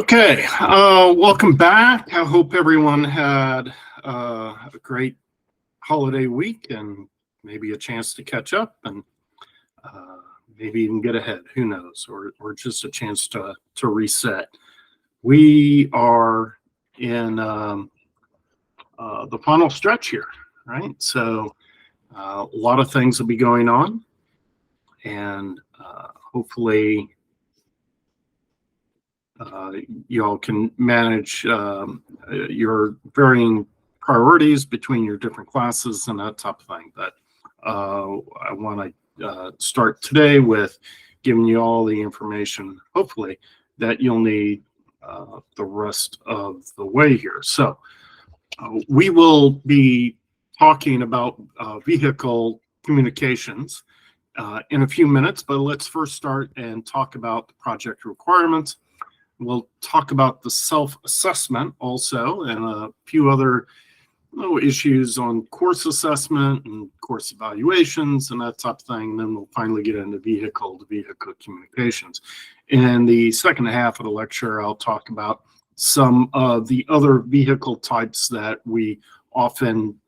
Okay, welcome back. I hope everyone had a great holiday week and maybe a chance to catch up and maybe even get ahead. Who knows? Or just a chance to reset. We are in the final stretch here, right? So a lot of things will be going on, and hopefully y'all can manage your varying priorities between your different classes and that type of thing. But I want to start today with giving you all the information, hopefully, that you'll need the rest of the way here. So we will be talking about vehicle communications in a few minutes, but let's first start and talk about the project requirements. We'll talk about the self-assessment also and a few other issues on course assessment and course evaluations and that type of thing. And then we'll finally get into vehicle-to-vehicle communications. In the second half of the lecture, I'll talk about some of the other vehicle types that we often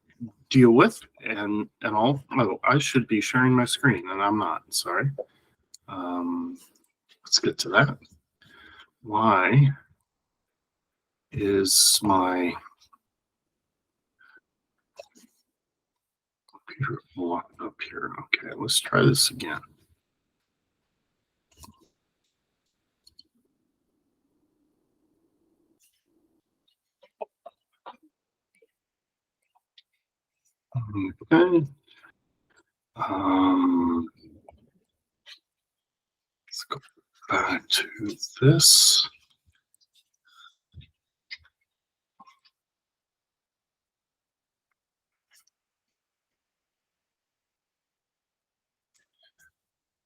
deal with and all. Oh, I should be sharing my screen and I'm not, sorry. Let's get to that. Why is my computer locked up here? Okay, let's try this again. Okay. Let's go back to this.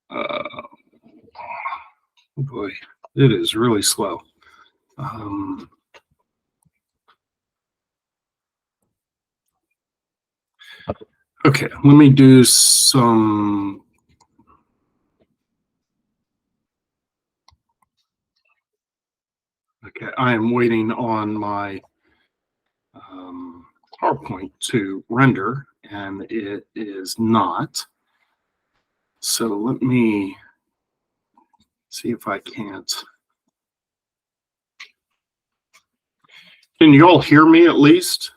Oh boy, it is really slow. Okay, let me do some. Okay, I am waiting on my PowerPoint to render, and it is not. So let me see if I can't. Can you all hear me at least?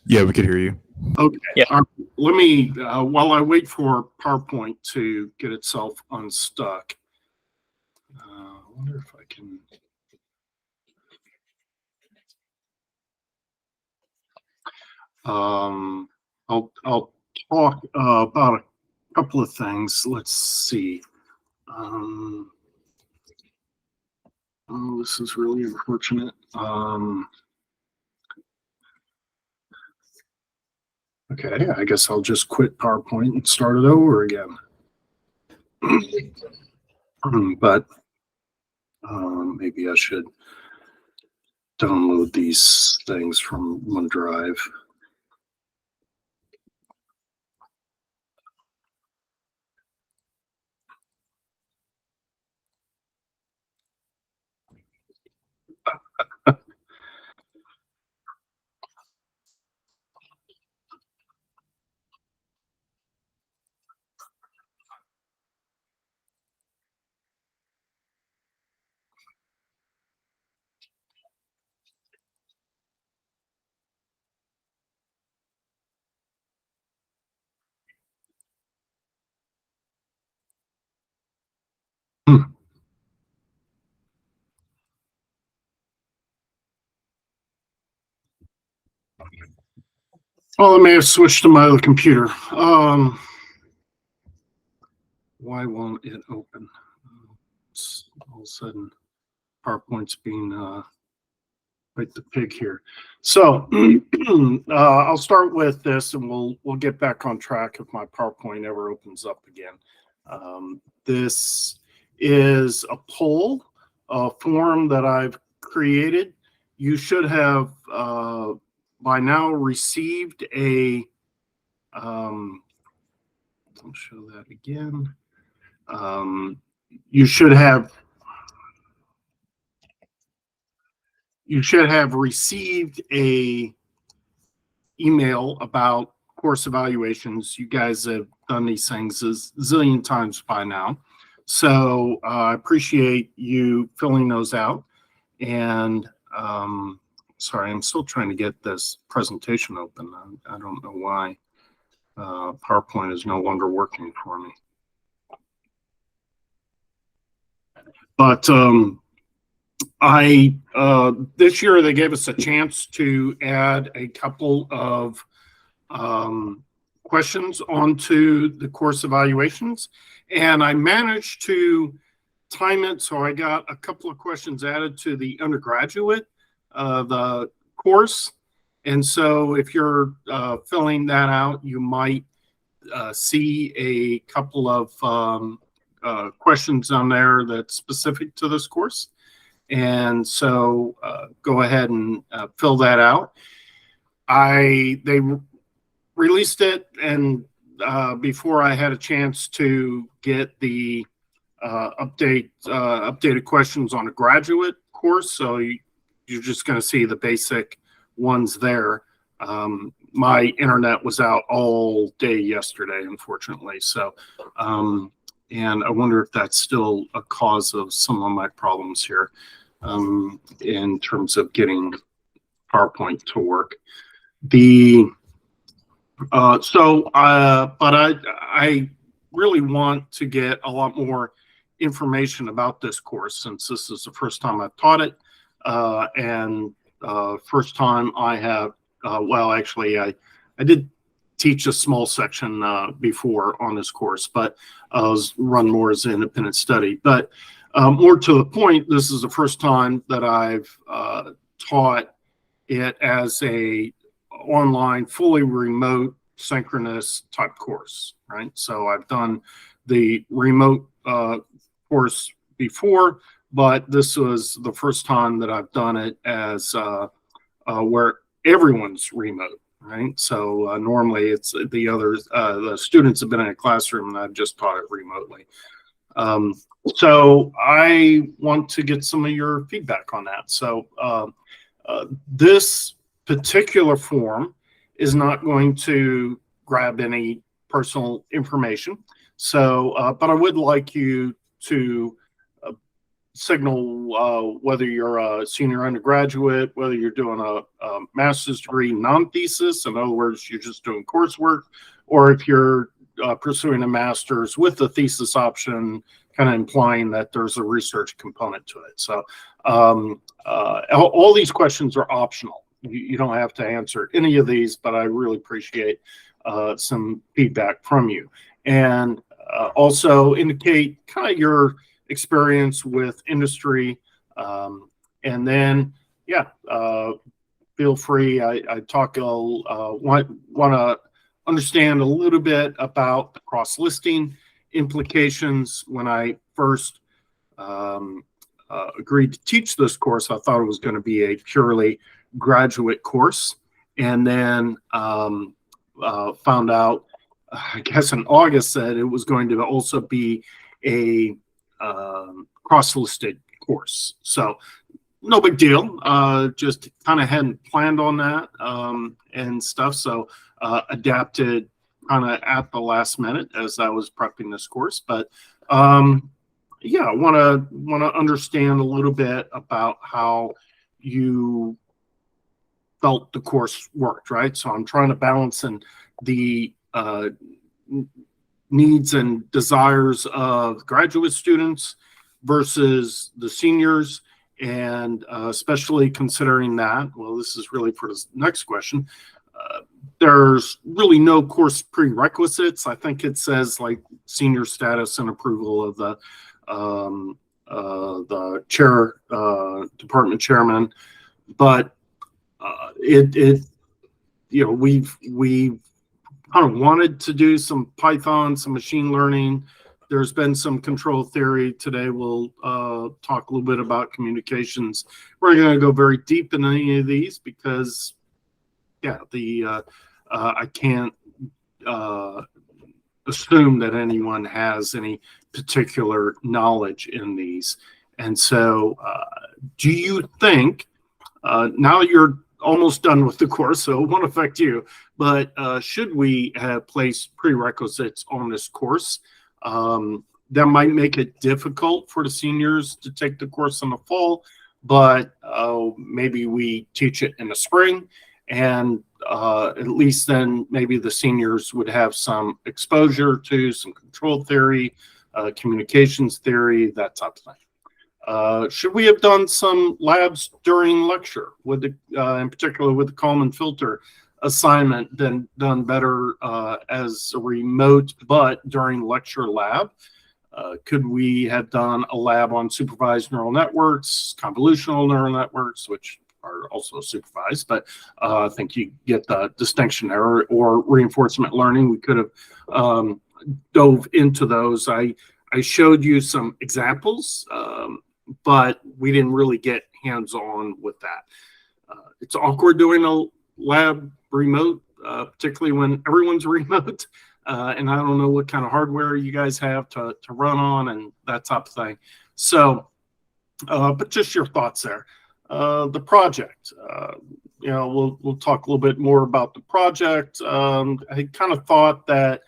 Yeah, we could hear you. Okay. Yeah. Let me, while I wait for PowerPoint to get itself unstuck, I wonder if I can. I'll talk about a couple of things. Let's see. Oh, this is really unfortunate. Okay, I guess I'll just quit PowerPoint and start it over again. But maybe I should download these things from OneDrive. Oh, I may have switched to my other computer. Why won't it open? It's all of a sudden, PowerPoint's being quite the pig here. So I'll start with this, and we'll get back on track if my PowerPoint ever opens up again. This is a poll form that I've created. You should have by now received a. I'll show that again. You should have you should have received a email about course evaluations. You guys have done these things a zillion times by now. So I appreciate you filling those out. And sorry, I'm still trying to get this presentation open. I don't know why PowerPoint is no longer working for me. But this year they gave us a chance to add a couple of questions onto the course evaluations, and I managed to time it so I got a couple of questions added to the undergraduate the course. And so if you're filling that out, you might see a couple of questions on there that's specific to this course. And so go ahead and fill that out. They released it, and before I had a chance to get the updated questions on a graduate course, so you're just going to see the basic ones there. My internet was out all day yesterday, unfortunately. So, and I wonder if that's still a cause of some of my problems here in terms of getting PowerPoint to work. But I really want to get a lot more information about this course, since this is the first time I've taught it, and first time I have, well, actually, I did teach a small section before on this course, but I was run more as an independent study. But more to the point, this is the first time that I've taught it as a online, fully remote, synchronous type course, right? So I've done the remote course before, but this was the first time that I've done it as where everyone's remote, right? So normally it's the students have been in a classroom and I've just taught it remotely. So I want to get some of your feedback on that. So this particular form is not going to grab any personal information. So, but I would like you to signal whether you're a senior undergraduate, whether you're doing a master's degree non-thesis, in other words, you're just doing coursework, or if you're pursuing a master's with the thesis option, kind of implying that there's a research component to it. So all these questions are optional. You don't have to answer any of these, but I really appreciate some feedback from you. And also indicate kind of your experience with industry. And then, yeah, feel free. I want to understand a little bit about the cross-listing implications. When I first agreed to teach this course, I thought it was going to be a purely graduate course, and then found out, I guess in August, that it was going to also be a cross-listed course. So no big deal, just kind of hadn't planned on that and stuff, so adapted kind of at the last minute as I was prepping this course. But yeah, I want to understand a little bit about how you felt the course worked, right? So I'm trying to balance in the needs and desires of graduate students versus the seniors, and especially considering that, well, this is really for the next question, there's really no course prerequisites. I think it says like senior status and approval of the department chairman, but we've kind of wanted to do some Python, some machine learning. There's been some control theory. Today we'll talk a little bit about communications. We're going to go very deep in any of these because, yeah, I can't assume that anyone has any particular knowledge in these. And so do you think Now you're almost done with the course, so it won't affect you. But should we have placed prerequisites on this course, that might make it difficult for the seniors to take the course in the fall, but maybe we teach it in the spring, and at least then maybe the seniors would have some exposure to some control theory, communications theory, that type of thing. Should we have done some labs during lecture, with the, in particular with the Kalman filter assignment, then done better as a remote, but during lecture lab? Could we have done a lab on supervised neural networks, convolutional neural networks, which are also supervised, but I think you get the distinction there, or reinforcement learning? We could have dove into those. I showed you some examples, but we didn't really get hands-on with that. It's awkward doing a lab remote, particularly when everyone's remote. And I don't know what kind of hardware you guys have to run on and that type of thing. So, but just your thoughts there. The project, you know, we'll talk a little bit more about the project. I kind of thought that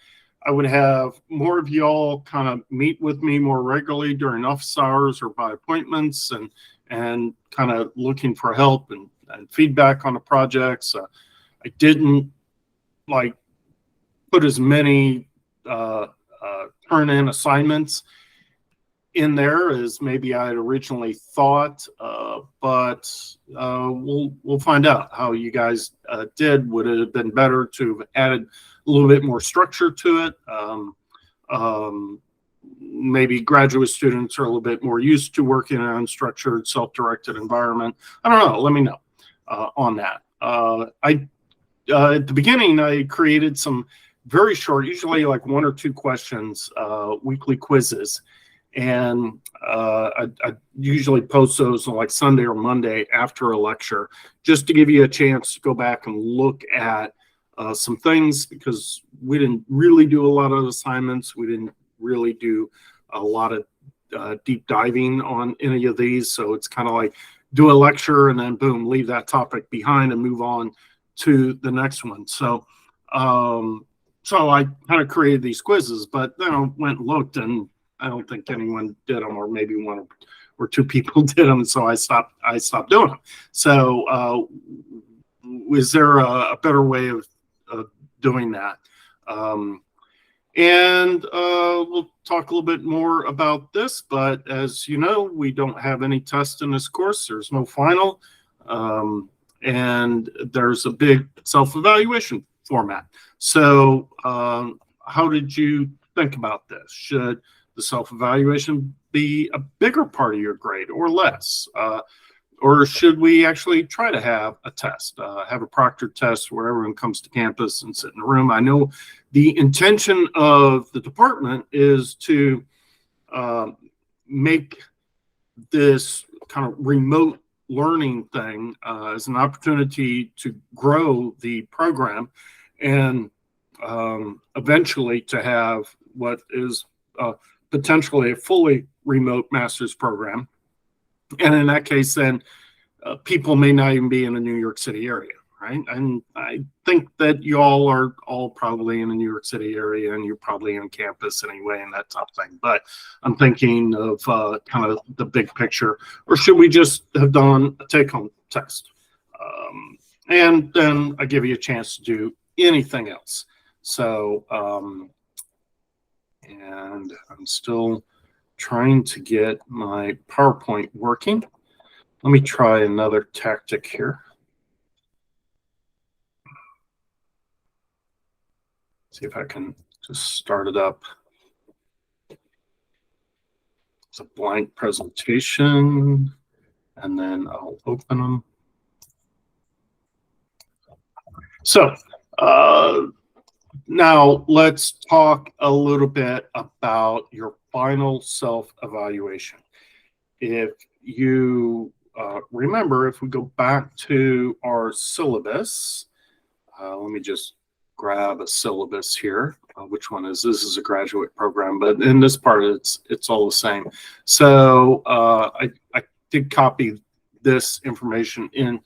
I would have more of y'all kind of meet with me more regularly during office hours or by appointments, and kind of looking for help and feedback on the projects. I didn't like put as many turn in assignments in there as maybe I had originally thought, but we'll find out how you guys did. Would it have been better to have added a little bit more structure to it? Maybe graduate students are a little bit more used to working in an unstructured, self-directed environment. I don't know. Let me know on that. At the beginning, I created some very short, usually like 1 or 2 questions, weekly quizzes. And I usually post those on like Sunday or Monday after a lecture, just to give you a chance to go back and look at some things, because we didn't really do a lot of assignments. We didn't really do a lot of deep diving on any of these. So it's kind of like do a lecture and then boom, leave that topic behind and move on to the next one. So so I kind of created these quizzes, but then I went and looked, and I don't think anyone did them, or maybe 1 or 2 people did them. So I stopped doing them. So is there a better way of doing that? And we'll talk a little bit more about this, but as you know, we don't have any tests in this course. There's no final, and there's a big self-evaluation format. So how did you think about this? Should the self-evaluation be a bigger part of your grade or less? Or should we actually try to have a test, have a proctored test where everyone comes to campus and sit in a room? I know the intention of the department is to make this kind of remote learning thing as an opportunity to grow the program, and eventually to have what is potentially a fully remote master's program. And in that case, then people may not even be in the New York City area, right? And I think that you all are all probably in the New York City area, and you're probably on campus anyway and that type of thing. But I'm thinking of kind of the big picture. Or should we just have done a take-home test? And then I give you a chance to do anything else. So, and I'm still trying to get my PowerPoint working. Let me try another tactic here. See if I can just start it up. It's a blank presentation, and then I'll open them. So now let's talk a little bit about your final self-evaluation. If you remember, if we go back to our syllabus, let me just grab a syllabus here. Which one is this? Is a graduate program, but in this part, it's all the same. So I did copy this information in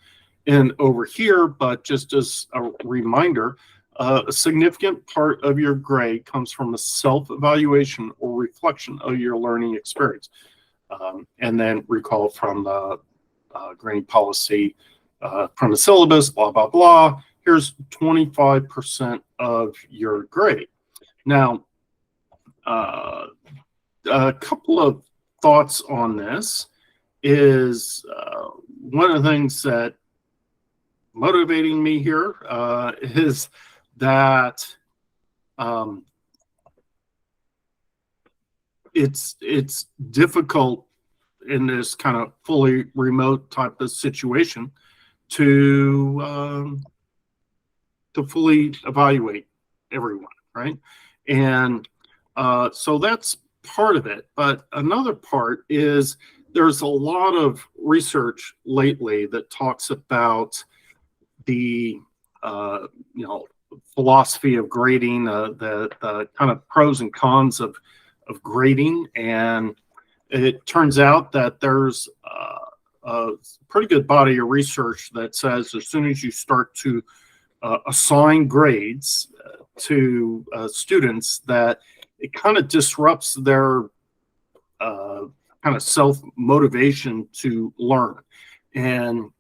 over here, but just as a reminder, a significant part of your grade comes from a self-evaluation or reflection of your learning experience. And then recall from the grading policy, from the syllabus, blah, blah, blah. Here's 25% of your grade. Now, a couple of thoughts on this is one of the things that motivating me here is that it's difficult in this kind of fully remote type of situation to fully evaluate everyone, right? And so that's part of it. But another part is there's a lot of research lately that talks about the philosophy of grading, the kind of pros and cons of grading, and it turns out that there's a pretty good body of research that says as soon as you start to assign grades to students, that it kind of disrupts their kind of self-motivation to learn, and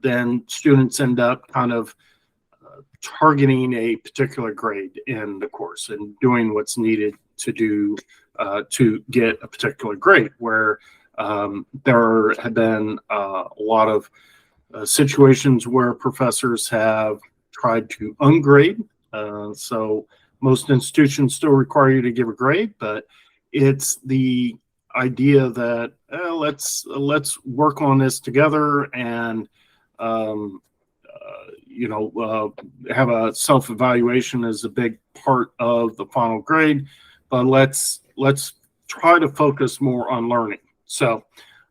then students end up kind of targeting a particular grade in the course and doing what's needed to do to get a particular grade, where there have been a lot of situations where professors have tried to ungrade. So most institutions still require you to give a grade, but it's the idea that let's work on this together and have a self-evaluation as a big part of the final grade, but let's try to focus more on learning. So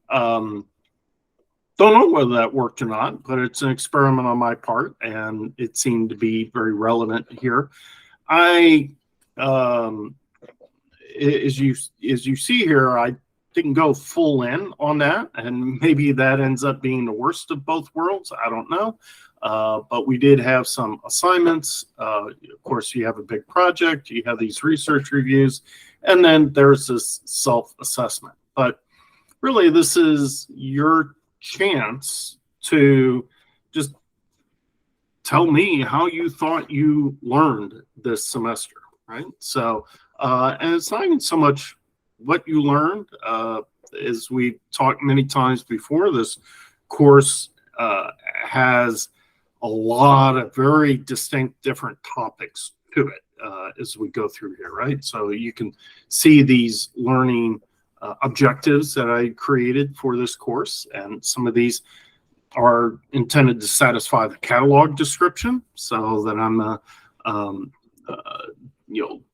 don't know whether that worked or not, but it's an experiment on my part, and it seemed to be very relevant here. I as you see here, I didn't go full in on that, and maybe that ends up being the worst of both worlds. I don't know. But we did have some assignments. Of course, you have a big project, you have these research reviews, and then there's this self-assessment. But really, this is your chance to just tell me how you thought you learned this semester, right? So, and it's not even so much what you learned. As we've talked many times before, this course has a lot of very distinct different topics to it as we go through here, right? So you can see these learning objectives that I created for this course, and some of these are intended to satisfy the catalog description, so that I'm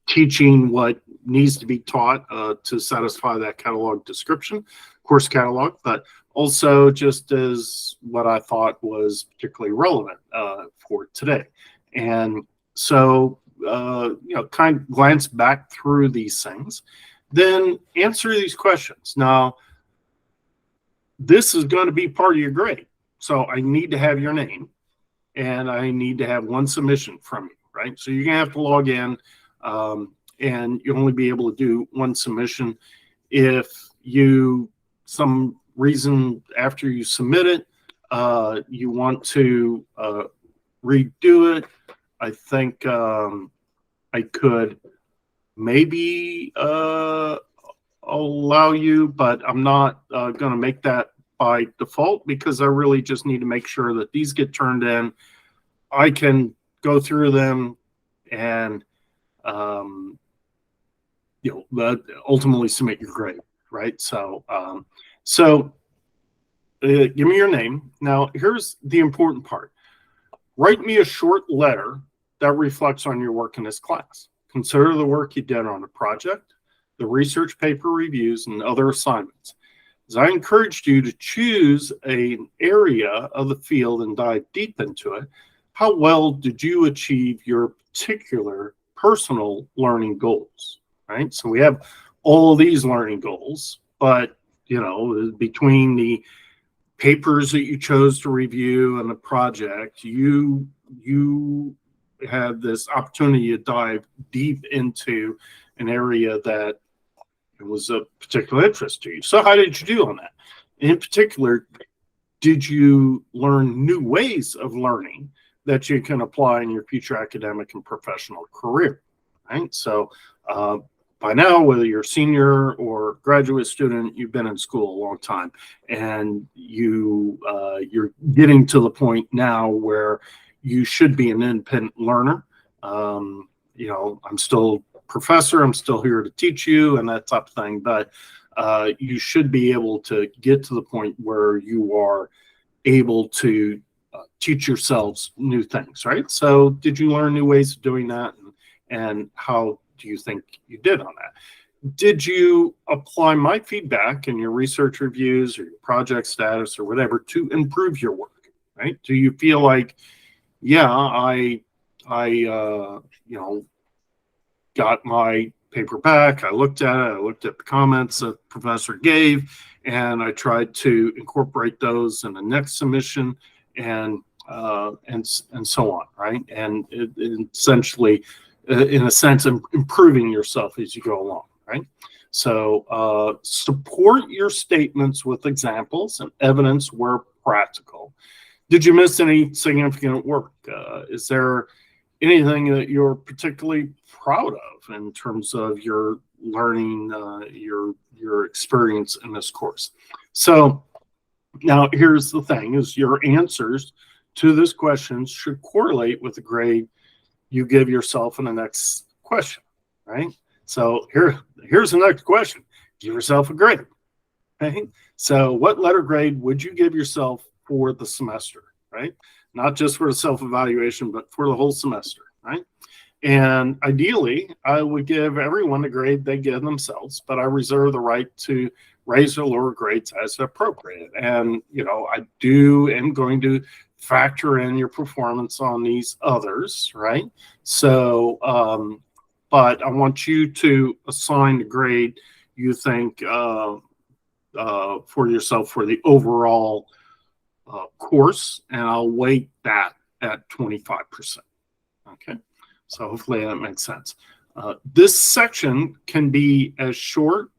teaching what needs to be taught to satisfy that catalog description, course catalog, but also just as what I thought was particularly relevant for today. And so, kind of glance back through these things, then answer these questions. Now, this is going to be part of your grade. So I need to have your name, and I need to have one submission from you, right? So you're going to have to log in, and you'll only be able to do one submission. If you, some reason after you submit it, you want to redo it, I think I could maybe allow you, but I'm not going to make that by default, because I really just need to make sure that these get turned in. I can go through them and ultimately submit your grade, right? So give me your name. Now, here's the important part. Write me a short letter that reflects on your work in this class. Consider the work you did on the project, the research paper reviews, and other assignments. As I encouraged you to choose an area of the field and dive deep into it, how well did you achieve your particular personal learning goals, right? So we have all of these learning goals, but, between the papers that you chose to review and the project, you had this opportunity to dive deep into an area that was of particular interest to you. So how did you do on that? In particular, did you learn new ways of learning that you can apply in your future academic and professional career, right? So by now, whether you're a senior or graduate student, you've been in school a long time, and you're getting to the point now where you should be an independent learner. I'm still a professor, I'm still here to teach you and that type of thing, but you should be able to get to the point where you are able to teach yourselves new things, right? So did you learn new ways of doing that, and how do you think you did on that? Did you apply my feedback in your research reviews or your project status or whatever to improve your work, right? Do you feel like, yeah, I got my paper back, I looked at it, I looked at the comments that the professor gave, and I tried to incorporate those in the next submission, and so on, right? And essentially, in a sense, improving yourself as you go along, right? So support your statements with examples and evidence where practical. Did you miss any significant work? Is there anything that you're particularly proud of in terms of your learning, your experience in this course? So now here's the thing, is your answers to this question should correlate with the grade you give yourself in the next question, right? So here's the next question. Give yourself a grade, right? So what letter grade would you give yourself for the semester, right? Not just for the self-evaluation, but for the whole semester, right? And ideally, I would give everyone the grade they give themselves, but I reserve the right to raise or lower grades as appropriate. And, I am going to factor in your performance on these others, right? So, but I want you to assign the grade you think for yourself for the overall course, and I'll weight that at 25%. Okay, so hopefully that makes sense. This section can be as short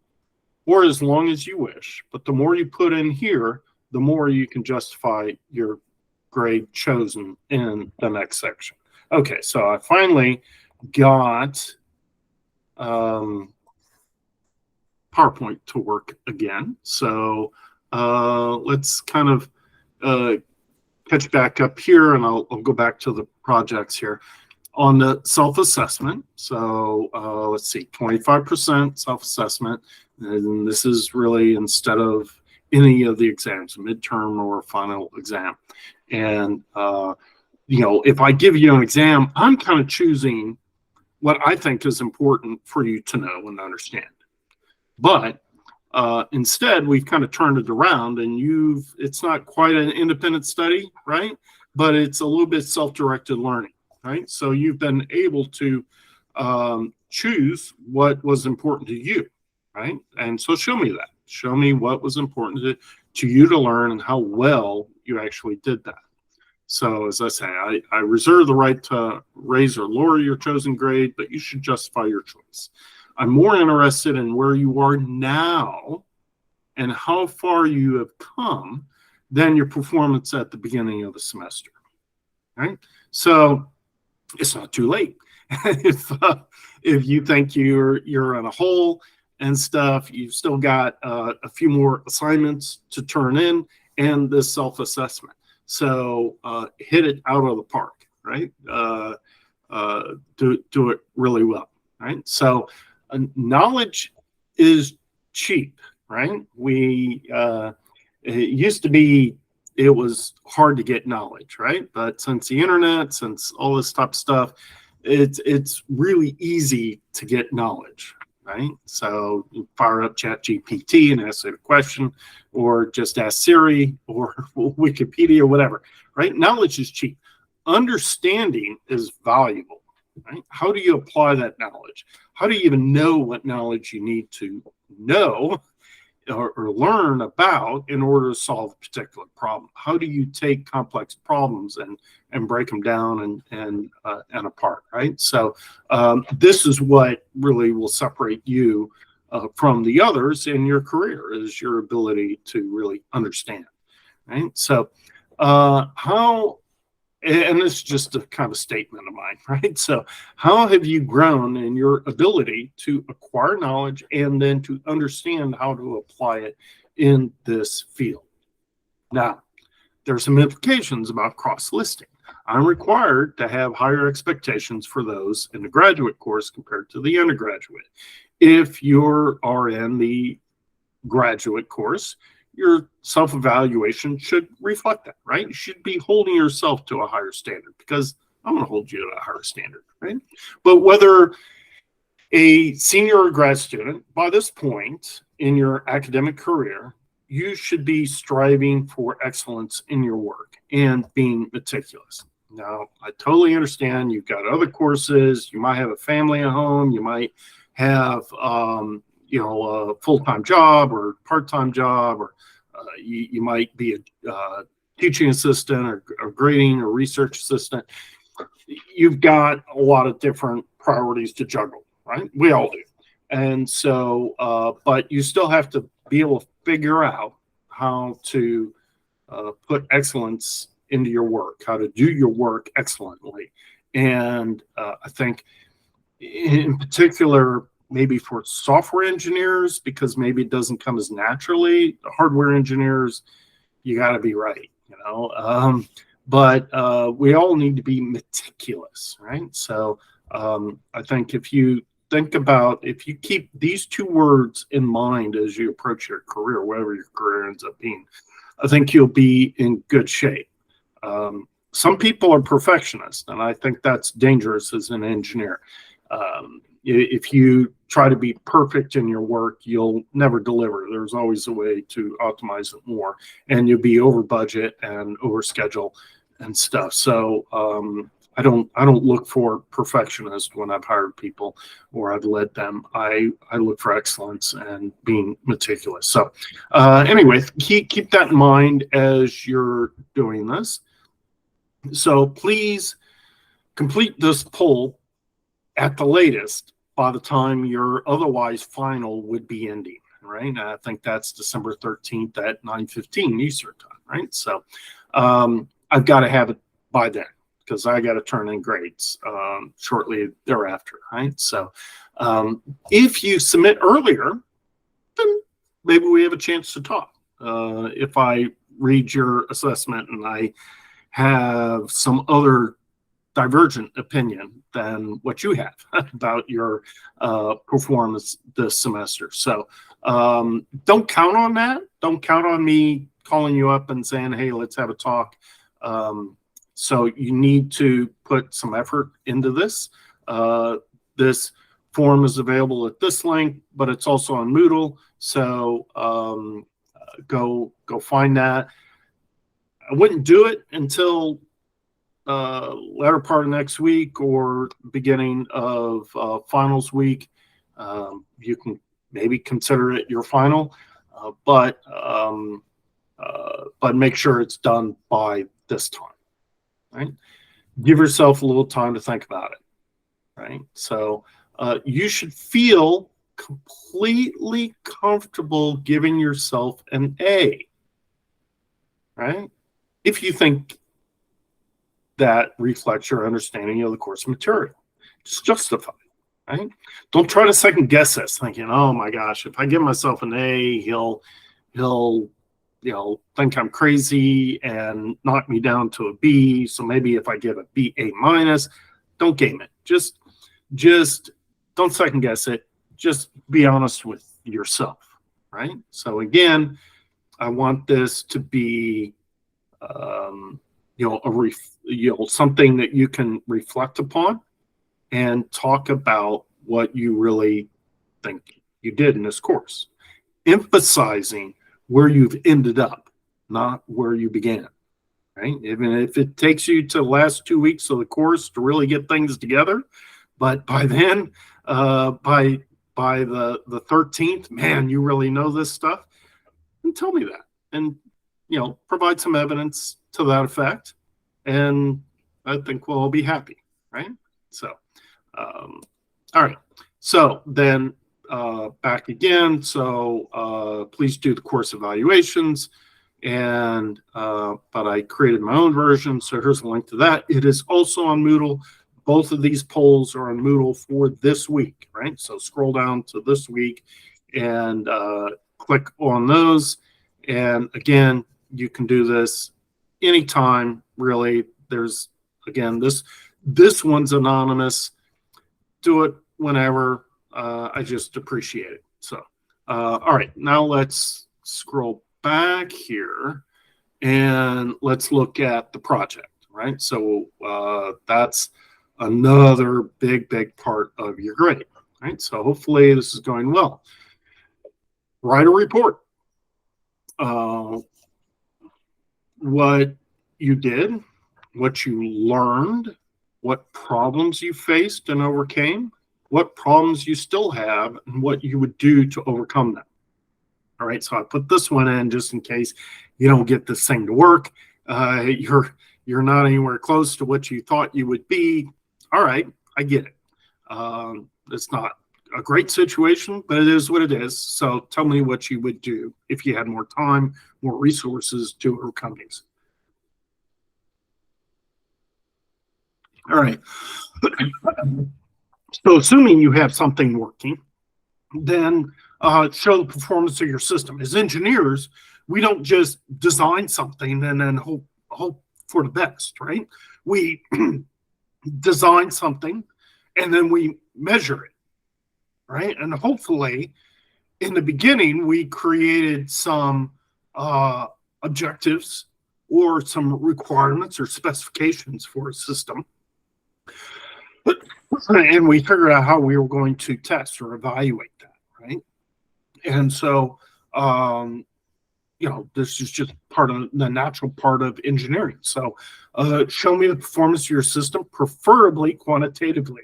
or as long as you wish, but the more you put in here, the more you can justify your grade chosen in the next section. Okay, so I finally got PowerPoint to work again. So let's kind of catch back up here, and I'll go back to the projects here on the self-assessment. So let's see, 25% self-assessment, and this is really instead of any of the exams, midterm or final exam. And if I give you an exam, I'm kind of choosing what I think is important for you to know and understand. But instead, we've kind of turned it around, and it's not quite an independent study, right? But it's a little bit self-directed learning, right? So you've been able to choose what was important to you, right? And so show me that. Show me what was important to you to learn and how well you actually did that. So as I say, I reserve the right to raise or lower your chosen grade, but you should justify your choice. I'm more interested in where you are now and how far you have come than your performance at the beginning of the semester, right? So it's not too late. If you think you're in a hole and stuff, you've still got a few more assignments to turn in and this self-assessment. So hit it out of the park, right? Do it really well, right? So knowledge is cheap, right? It used to be, it was hard to get knowledge, right? But since the internet, since all this type of stuff, it's really easy to get knowledge, right? So you fire up ChatGPT and ask it a question, or just ask Siri or Wikipedia or whatever, right? Knowledge is cheap. Understanding is valuable, right? How do you apply that knowledge? How do you even know what knowledge you need to know or learn about in order to solve a particular problem. How do you take complex problems and break them down and apart, right? So this is what really will separate you from the others in your career, is your ability to really understand, right? So how, and this is just a kind of statement of mine, right? So how have you grown in your ability to acquire knowledge and then to understand how to apply it in this field? Now, there's some implications about cross-listing. I'm required to have higher expectations for those in the graduate course compared to the undergraduate. If you are in the graduate course, your self-evaluation should reflect that, right? You should be holding yourself to a higher standard, because I'm going to hold you to a higher standard, right? But whether a senior or grad student, by this point in your academic career, you should be striving for excellence in your work and being meticulous. Now, I totally understand you've got other courses, you might have a family at home, you might have a full-time job or part-time job, or you might be a teaching assistant or grading or research assistant. You've got a lot of different priorities to juggle, right? We all do. And so, but you still have to be able to figure out how to put excellence into your work, how to do your work excellently. And I think in particular, maybe for software engineers, because maybe it doesn't come as naturally. Hardware engineers, you got to be right, but we all need to be meticulous, right? So I think if you keep these two words in mind as you approach your career, whatever your career ends up being, I think you'll be in good shape. Some people are perfectionists, and I think that's dangerous as an engineer. If you try to be perfect in your work, you'll never deliver. There's always a way to optimize it more, and you'll be over budget and over schedule and stuff. So I don't look for perfectionists when I've hired people or I've led them. I look for excellence and being meticulous. So anyway, keep that in mind as you're doing this. So please complete this poll at the latest by the time your otherwise final would be ending, right? And I think that's December 13th at 9:15 Eastern time, right? So I've got to have it by then, because I got to turn in grades shortly thereafter, right? So if you submit earlier, then maybe we have a chance to talk. If I read your assessment and I have some other divergent opinion than what you have about your performance this semester. So don't count on that. Don't count on me calling you up and saying, hey, let's have a talk. So you need to put some effort into this. This form is available at this link, but it's also on Moodle. So go find that. I wouldn't do it until latter part of next week or beginning of finals week. You can maybe consider it your final, but make sure it's done by this time, right? Give yourself a little time to think about it, right? So you should feel completely comfortable giving yourself an A, right? If you think that reflects your understanding of the course material. Just justify it, right? Don't try to second guess this, thinking, oh my gosh, if I give myself an A, he'll think I'm crazy and knock me down to a B. So maybe if I give a B, A minus, don't game it. Just don't second guess it. Just be honest with yourself, right? So again, I want this to be something that you can reflect upon and talk about what you really think you did in this course, emphasizing where you've ended up, not where you began, right? Even if it takes you to the last 2 weeks of the course to really get things together, but by then, by the 13th, man, you really know this stuff. and tell me that, and provide some evidence to that effect, and I think we'll all be happy, right? So, all right. So then back again. So please do the course evaluations, and but I created my own version. So here's a link to that. It is also on Moodle. Both of these polls are on Moodle for this week, right? So scroll down to this week and click on those. And again, you can do this anytime, really. There's, again, this one's anonymous. Do it whenever. I just appreciate it. So, all right, now let's scroll back here and let's look at the project, right? So that's another big part of your grade, right? So hopefully this is going well. Write a report. What you did, what you learned, what problems you faced and overcame, what problems you still have, and what you would do to overcome them. All right, so I put this one in just in case you don't get this thing to work. You're not anywhere close to what you thought you would be. All right, I get it. It's not a great situation, but it is what it is. So tell me what you would do if you had more time, more resources to overcome these. All right. So assuming you have something working, then show the performance of your system. As engineers, we don't just design something and then hope for the best, right? We design something and then we measure it, right? And hopefully, in the beginning, we created some objectives or some requirements or specifications for a system. And we figured out how we were going to test or evaluate that, right? And so, this is just part of the natural part of engineering. So show me the performance of your system, preferably quantitatively,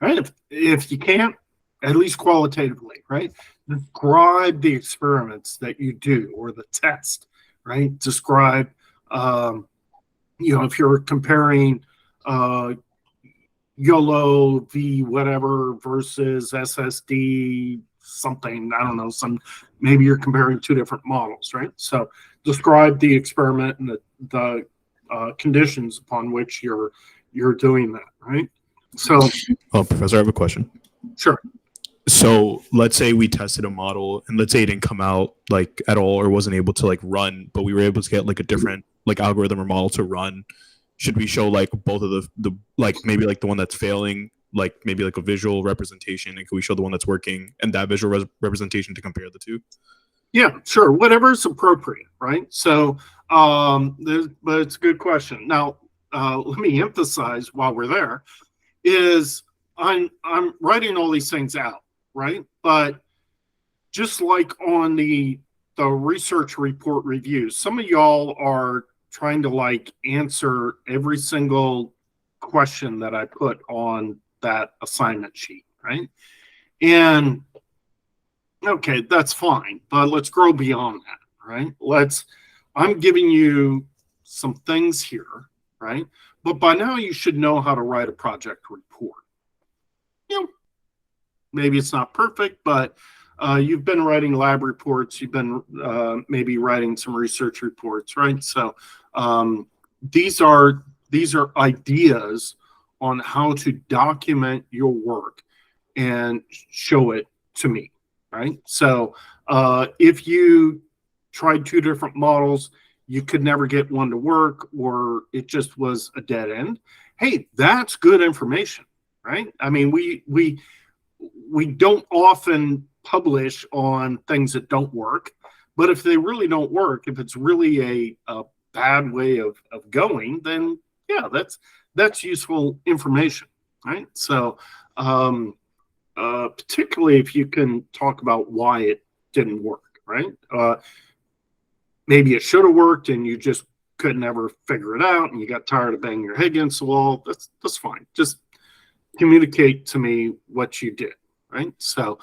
right? If you can't, at least qualitatively, right? Describe the experiments that you do or the test, right? Describe, if you're comparing YOLO V whatever versus SSD something, I don't know, maybe you're comparing two different models, right? So describe the experiment and the conditions upon which you're doing that, right? So, Professor, I have a question. Sure. So let's say we tested a model and let's say it didn't come out like at all or wasn't able to like run, but we were able to get like a different like algorithm or model to run. Should we show like both of the like maybe like the one that's failing, like maybe like a visual representation, and can we show the one that's working and that visual representation to compare the two? Yeah, sure. Whatever is appropriate, right? So, but it's a good question. Now, let me emphasize while we're there is I'm writing all these things out, right? But just like on the research report reviews, some of y'all are trying to like answer every single question that I put on that assignment sheet, right? And okay, that's fine, but let's grow beyond that, right? I'm giving you some things here, right? But by now you should know how to write a project report. Maybe it's not perfect, but you've been writing lab reports. You've been maybe writing some research reports, right? So these are ideas on how to document your work and show it to me, right? So if you tried two different models, you could never get one to work, or it just was a dead end. Hey, that's good information, right? I mean, we don't often publish on things that don't work, but if they really don't work, if it's really a bad way of going, then yeah, that's useful information, right? So particularly if you can talk about why it didn't work, right? Maybe it should have worked and you just could never figure it out and you got tired of banging your head against the wall. That's fine. Just communicate to me what you did, right? So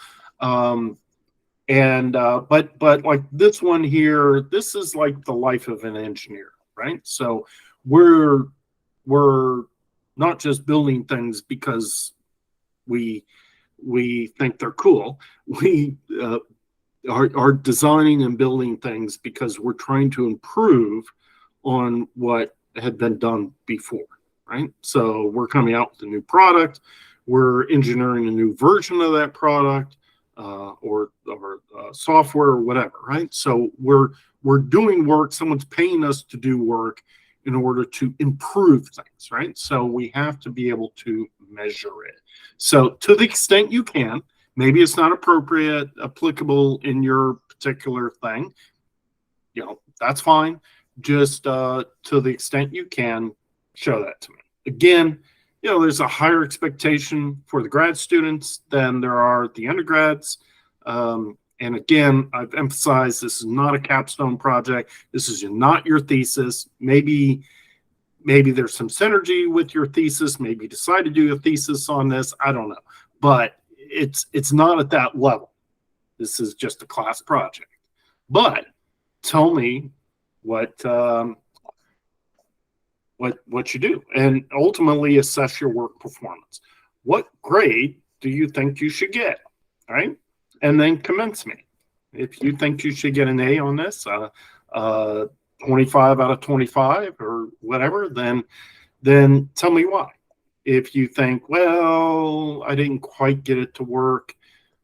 And but like this one here, this is like the life of an engineer, right? So we're we're not just building things because we we think they're cool. We are designing and building things because we're trying to improve on what had been done before, right? So we're coming out with a new product, we're engineering a new version of that product, or software or whatever, right? So we're doing work. Someone's paying us to do work in order to improve things, right? So we have to be able to measure it. So to the extent you can, maybe it's not appropriate, applicable in your particular thing, that's fine. Just to the extent you can, show that to me. Again, there's a higher expectation for the grad students than there are the undergrads. And again, I've emphasized this is not a capstone project. This is not your thesis. Maybe there's some synergy with your thesis. Maybe you decide to do a thesis on this. I don't know. But it's not at that level. This is just a class project. But tell me what you do, and ultimately assess your work performance. What grade do you think you should get? All right, and then commence me. If you think you should get an A on this, 25 out of 25 or whatever, then tell me why. If you think, well, I didn't quite get it to work,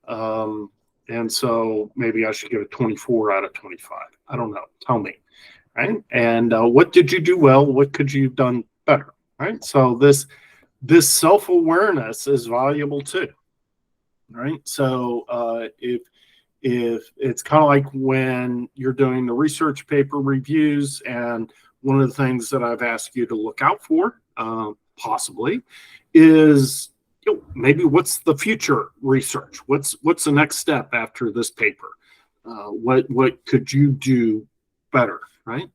and so maybe I should get a 24 out of 25. I don't know. Tell me. Right? And what did you do well? What could you have done better? Right? So this self-awareness is valuable too. Right? So if it's kind of like when you're doing the research paper reviews, and one of the things that I've asked you to look out for, possibly, is maybe what's the future research? What's the next step after this paper? What could you do better? Right.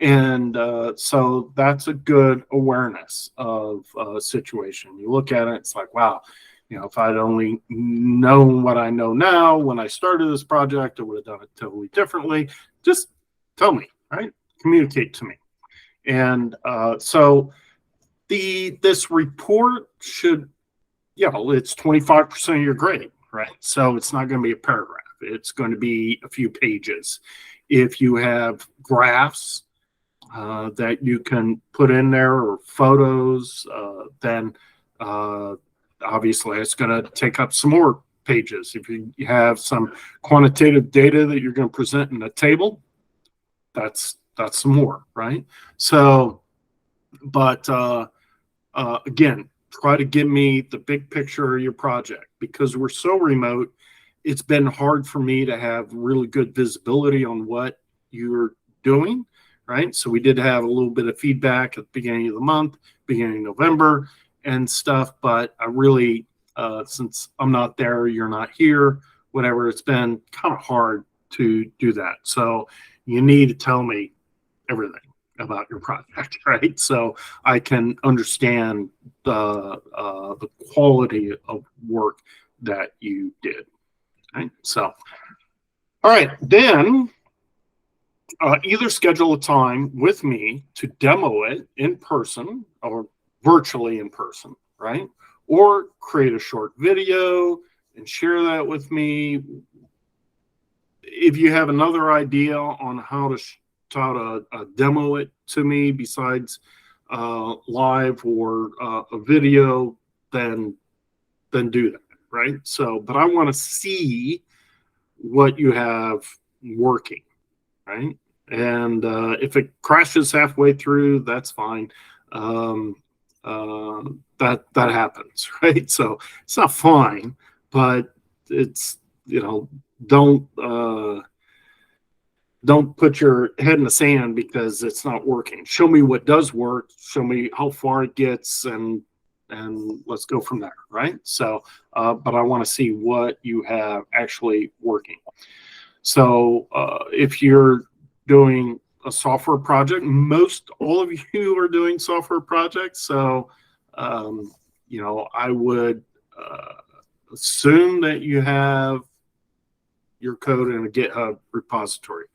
And so that's a good awareness of a situation. You look at it, it's like, wow, if I'd only known what I know now when I started this project, I would have done it totally differently. Just tell me, right? Communicate to me. And so this report should, it's 25% of your grade, right? So it's not going to be a paragraph. It's going to be a few pages. If you have graphs that you can put in there, or photos, then obviously it's going to take up some more pages. If you have some quantitative data that you're going to present in a table, that's some more, right? So, but again, try to give me the big picture of your project, because we're so remote. It's been hard for me to have really good visibility on what you're doing, right? So we did have a little bit of feedback at the beginning of the month, beginning of November and stuff, but I really, since I'm not there, you're not here, whatever, it's been kind of hard to do that. So you need to tell me everything about your project, right? So I can understand the quality of work that you did. Right? So, all right, then either schedule a time with me to demo it in person or virtually in person, right? Or create a short video and share that with me. If you have another idea on how to demo it to me besides live or a video, then do that. Right. So, but I want to see what you have working. Right. And if it crashes halfway through, that's fine. That happens. Right. So it's not fine, but it's, don't put your head in the sand because it's not working. Show me what does work. Show me how far it gets, and let's go from there, right? So, but I want to see what you have actually working. So if you're doing a software project, all of you are doing software projects. So, I would assume that you have your code in a GitHub repository.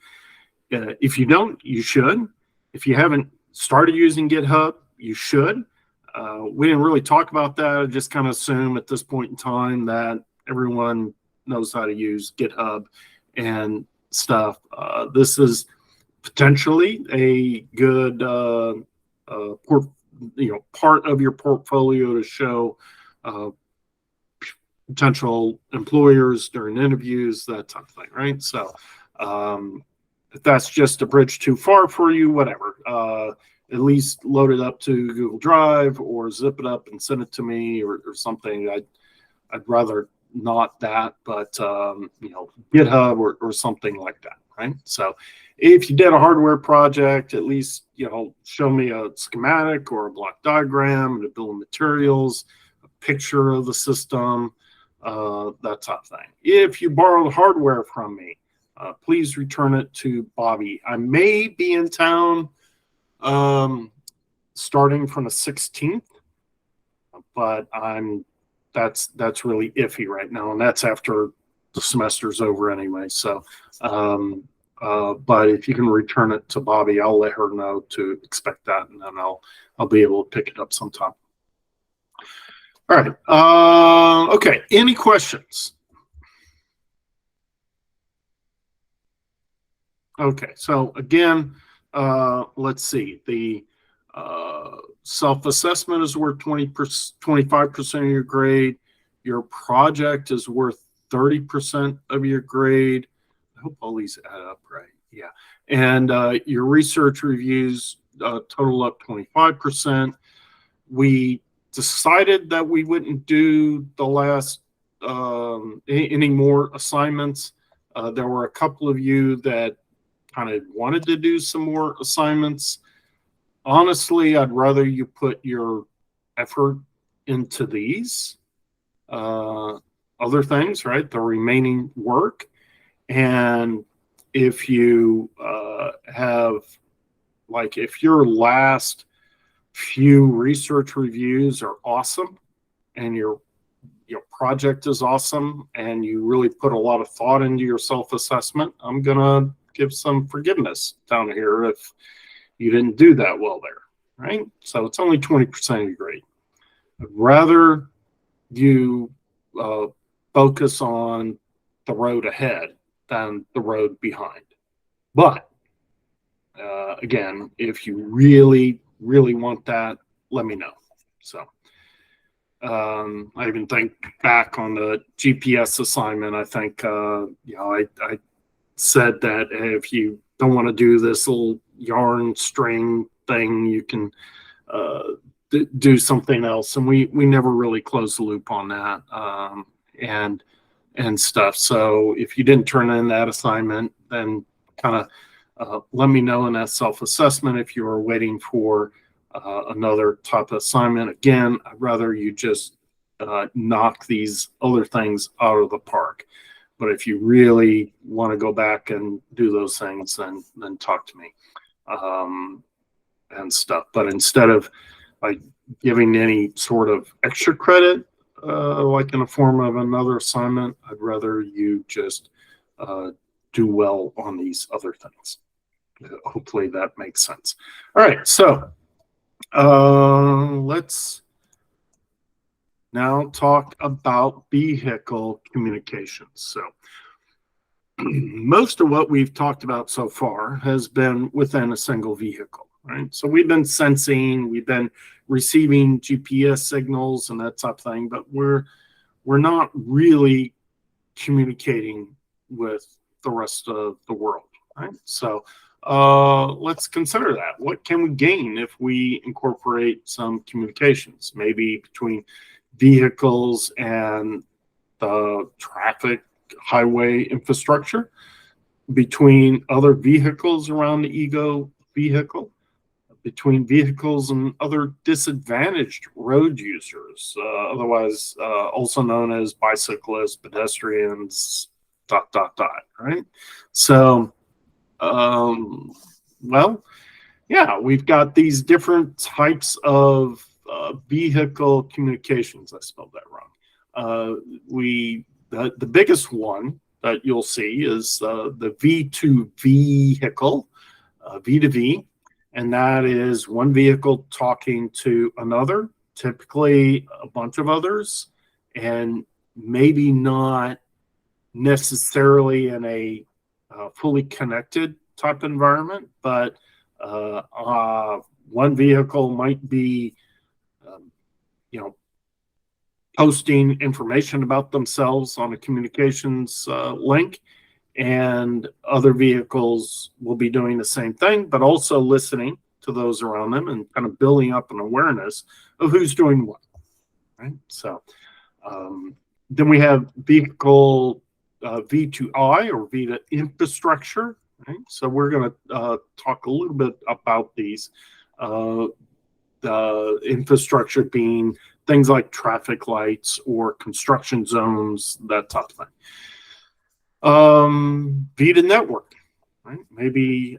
If you don't, you should. If you haven't started using GitHub, you should. We didn't really talk about that. I just kind of assume at this point in time that everyone knows how to use GitHub and stuff. This is potentially a good part of your portfolio to show potential employers during interviews, that type of thing, right? So if that's just a bridge too far for you, whatever. At least load it up to Google Drive or zip it up and send it to me or something. I'd rather not that, but GitHub or something like that, right? So if you did a hardware project, at least show me a schematic or a block diagram, the bill of materials, a picture of the system, that type of thing. If you borrow hardware from me, please return it to Bobby. I may be in town starting from the 16th, but that's really iffy right now, and that's after the semester's over anyway. So, but if you can return it to Bobby, I'll let her know to expect that, and then I'll be able to pick it up sometime. All right. Okay. Any questions? Okay. So again, let's see. The self-assessment is worth 25% of your grade. Your project is worth 30% of your grade. I hope all these add up right. Yeah. And your research reviews total up 25%. We decided that we wouldn't do the last any more assignments. There were a couple of you that kind of wanted to do some more assignments. Honestly, I'd rather you put your effort into these other things, right? The remaining work. And if you have, like, if your last few research reviews are awesome and your project is awesome and you really put a lot of thought into your self-assessment, I'm going to give some forgiveness down here if you didn't do that well there, right? So it's only 20% of your grade. I'd rather you focus on the road ahead than the road behind. But again, if you really, really want that, let me know. So I even think back on the GPS assignment, I think, I said that if you don't want to do this little yarn string thing, you can do something else. And we never really closed the loop on that and stuff. So if you didn't turn in that assignment, then kind of let me know in that self-assessment if you are waiting for another type of assignment. Again, I'd rather you just knock these other things out of the park. But if you really want to go back and do those things, then talk to me and stuff. But instead of like giving any sort of extra credit, like in the form of another assignment, I'd rather you just do well on these other things. Hopefully that makes sense. All right, so let's now talk about vehicle communications. So most of what we've talked about so far has been within a single vehicle, right? So we've been sensing, we've been receiving GPS signals and that type of thing, but we're not really communicating with the rest of the world, right? So let's consider that. What can we gain if we incorporate some communications, maybe between vehicles and the traffic highway infrastructure, between other vehicles around the ego vehicle, between vehicles and other disadvantaged road users, otherwise also known as bicyclists, pedestrians, ... right? So, well, yeah, we've got these different types of vehicle communications. I spelled that wrong. The biggest one that you'll see is the V2 vehicle, V2V, and that is one vehicle talking to another, typically a bunch of others, and maybe not necessarily in a fully connected type environment, but one vehicle might be, posting information about themselves on a communications link, and other vehicles will be doing the same thing, but also listening to those around them and kind of building up an awareness of who's doing what, right? So then we have vehicle V2I, or Vita infrastructure, right? So we're going to talk a little bit about these. The infrastructure being things like traffic lights or construction zones, that type of thing. Vita network, right? Maybe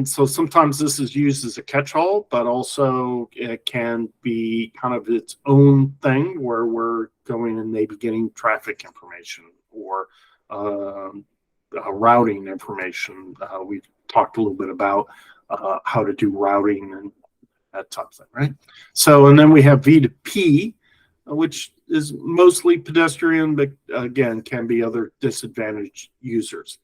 so sometimes this is used as a catch-all, but also it can be kind of its own thing where we're going and maybe getting traffic information or routing information. We've talked a little bit about how to do routing and that type of thing, right? So, and then we have V2P, which is mostly pedestrian, but again, can be other disadvantaged users.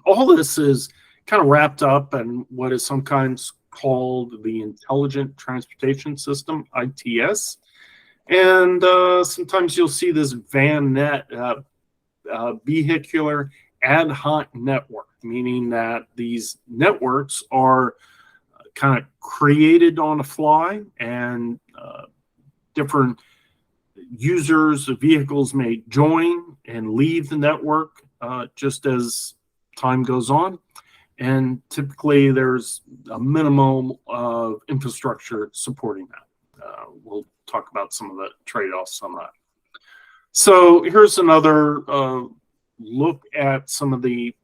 All this is kind of wrapped up in what is sometimes called the Intelligent Transportation System, ITS. And sometimes you'll see this VANet, vehicular ad hoc network, meaning that these networks are kind of created on the fly, and different users of vehicles may join and leave the network just as time goes on. And typically there's a minimum of infrastructure supporting that. We'll talk about some of the trade-offs on that. So here's another look at some of the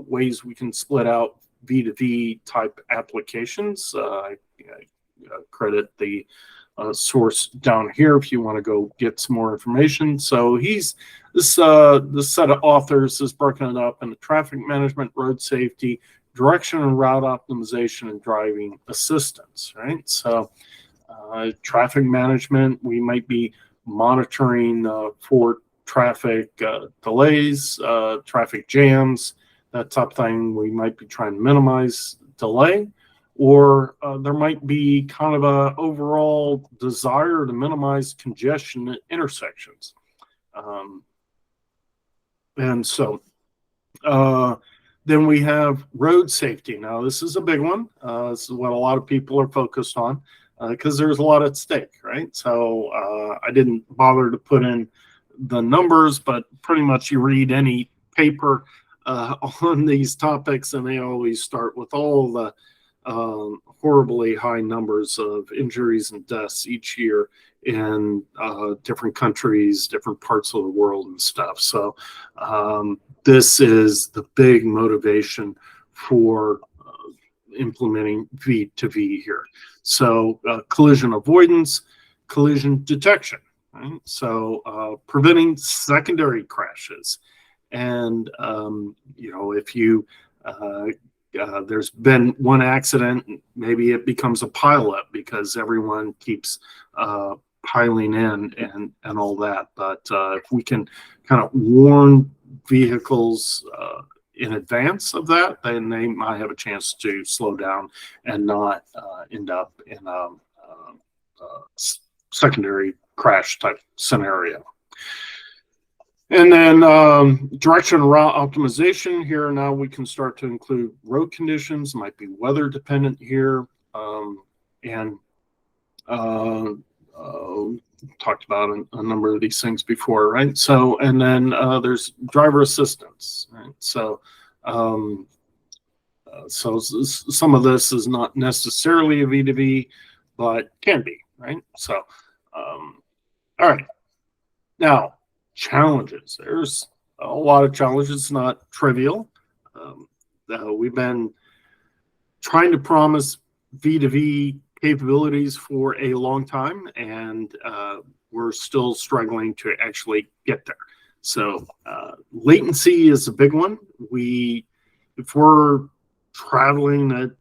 ways we can split out V2V type applications. I credit the source down here if you want to go get some more information. So this set of authors is broken it up into traffic management, road safety, direction and route optimization, and driving assistance, right? So traffic management, we might be monitoring for traffic delays, traffic jams, that type of thing. We might be trying to minimize delay, or there might be kind of a overall desire to minimize congestion at intersections. And so then we have road safety. Now, this is a big one. This is what a lot of people are focused on because there's a lot at stake, right? So I didn't bother to put in the numbers, but pretty much you read any paper on these topics, and they always start with all the horribly high numbers of injuries and deaths each year in different countries, different parts of the world and stuff. So this is the big motivation for implementing V2V here. So collision avoidance, collision detection, right? So preventing secondary crashes. And, if you, there's been one accident, maybe it becomes a pileup because everyone keeps piling in and all that. But if we can kind of warn vehicles in advance of that, then they might have a chance to slow down and not end up in a secondary crash type scenario. And then direction and route optimization here. Now we can start to include road conditions, might be weather dependent here. And talked about a number of these things before, right? So, and then there's driver assistance, right? So, so some of this is not necessarily a V2V, but can be, right? So, all right. Now, challenges. There's a lot of challenges, not trivial. We've been trying to promise V2V capabilities for a long time, and we're still struggling to actually get there. So latency is a big one. If we're traveling at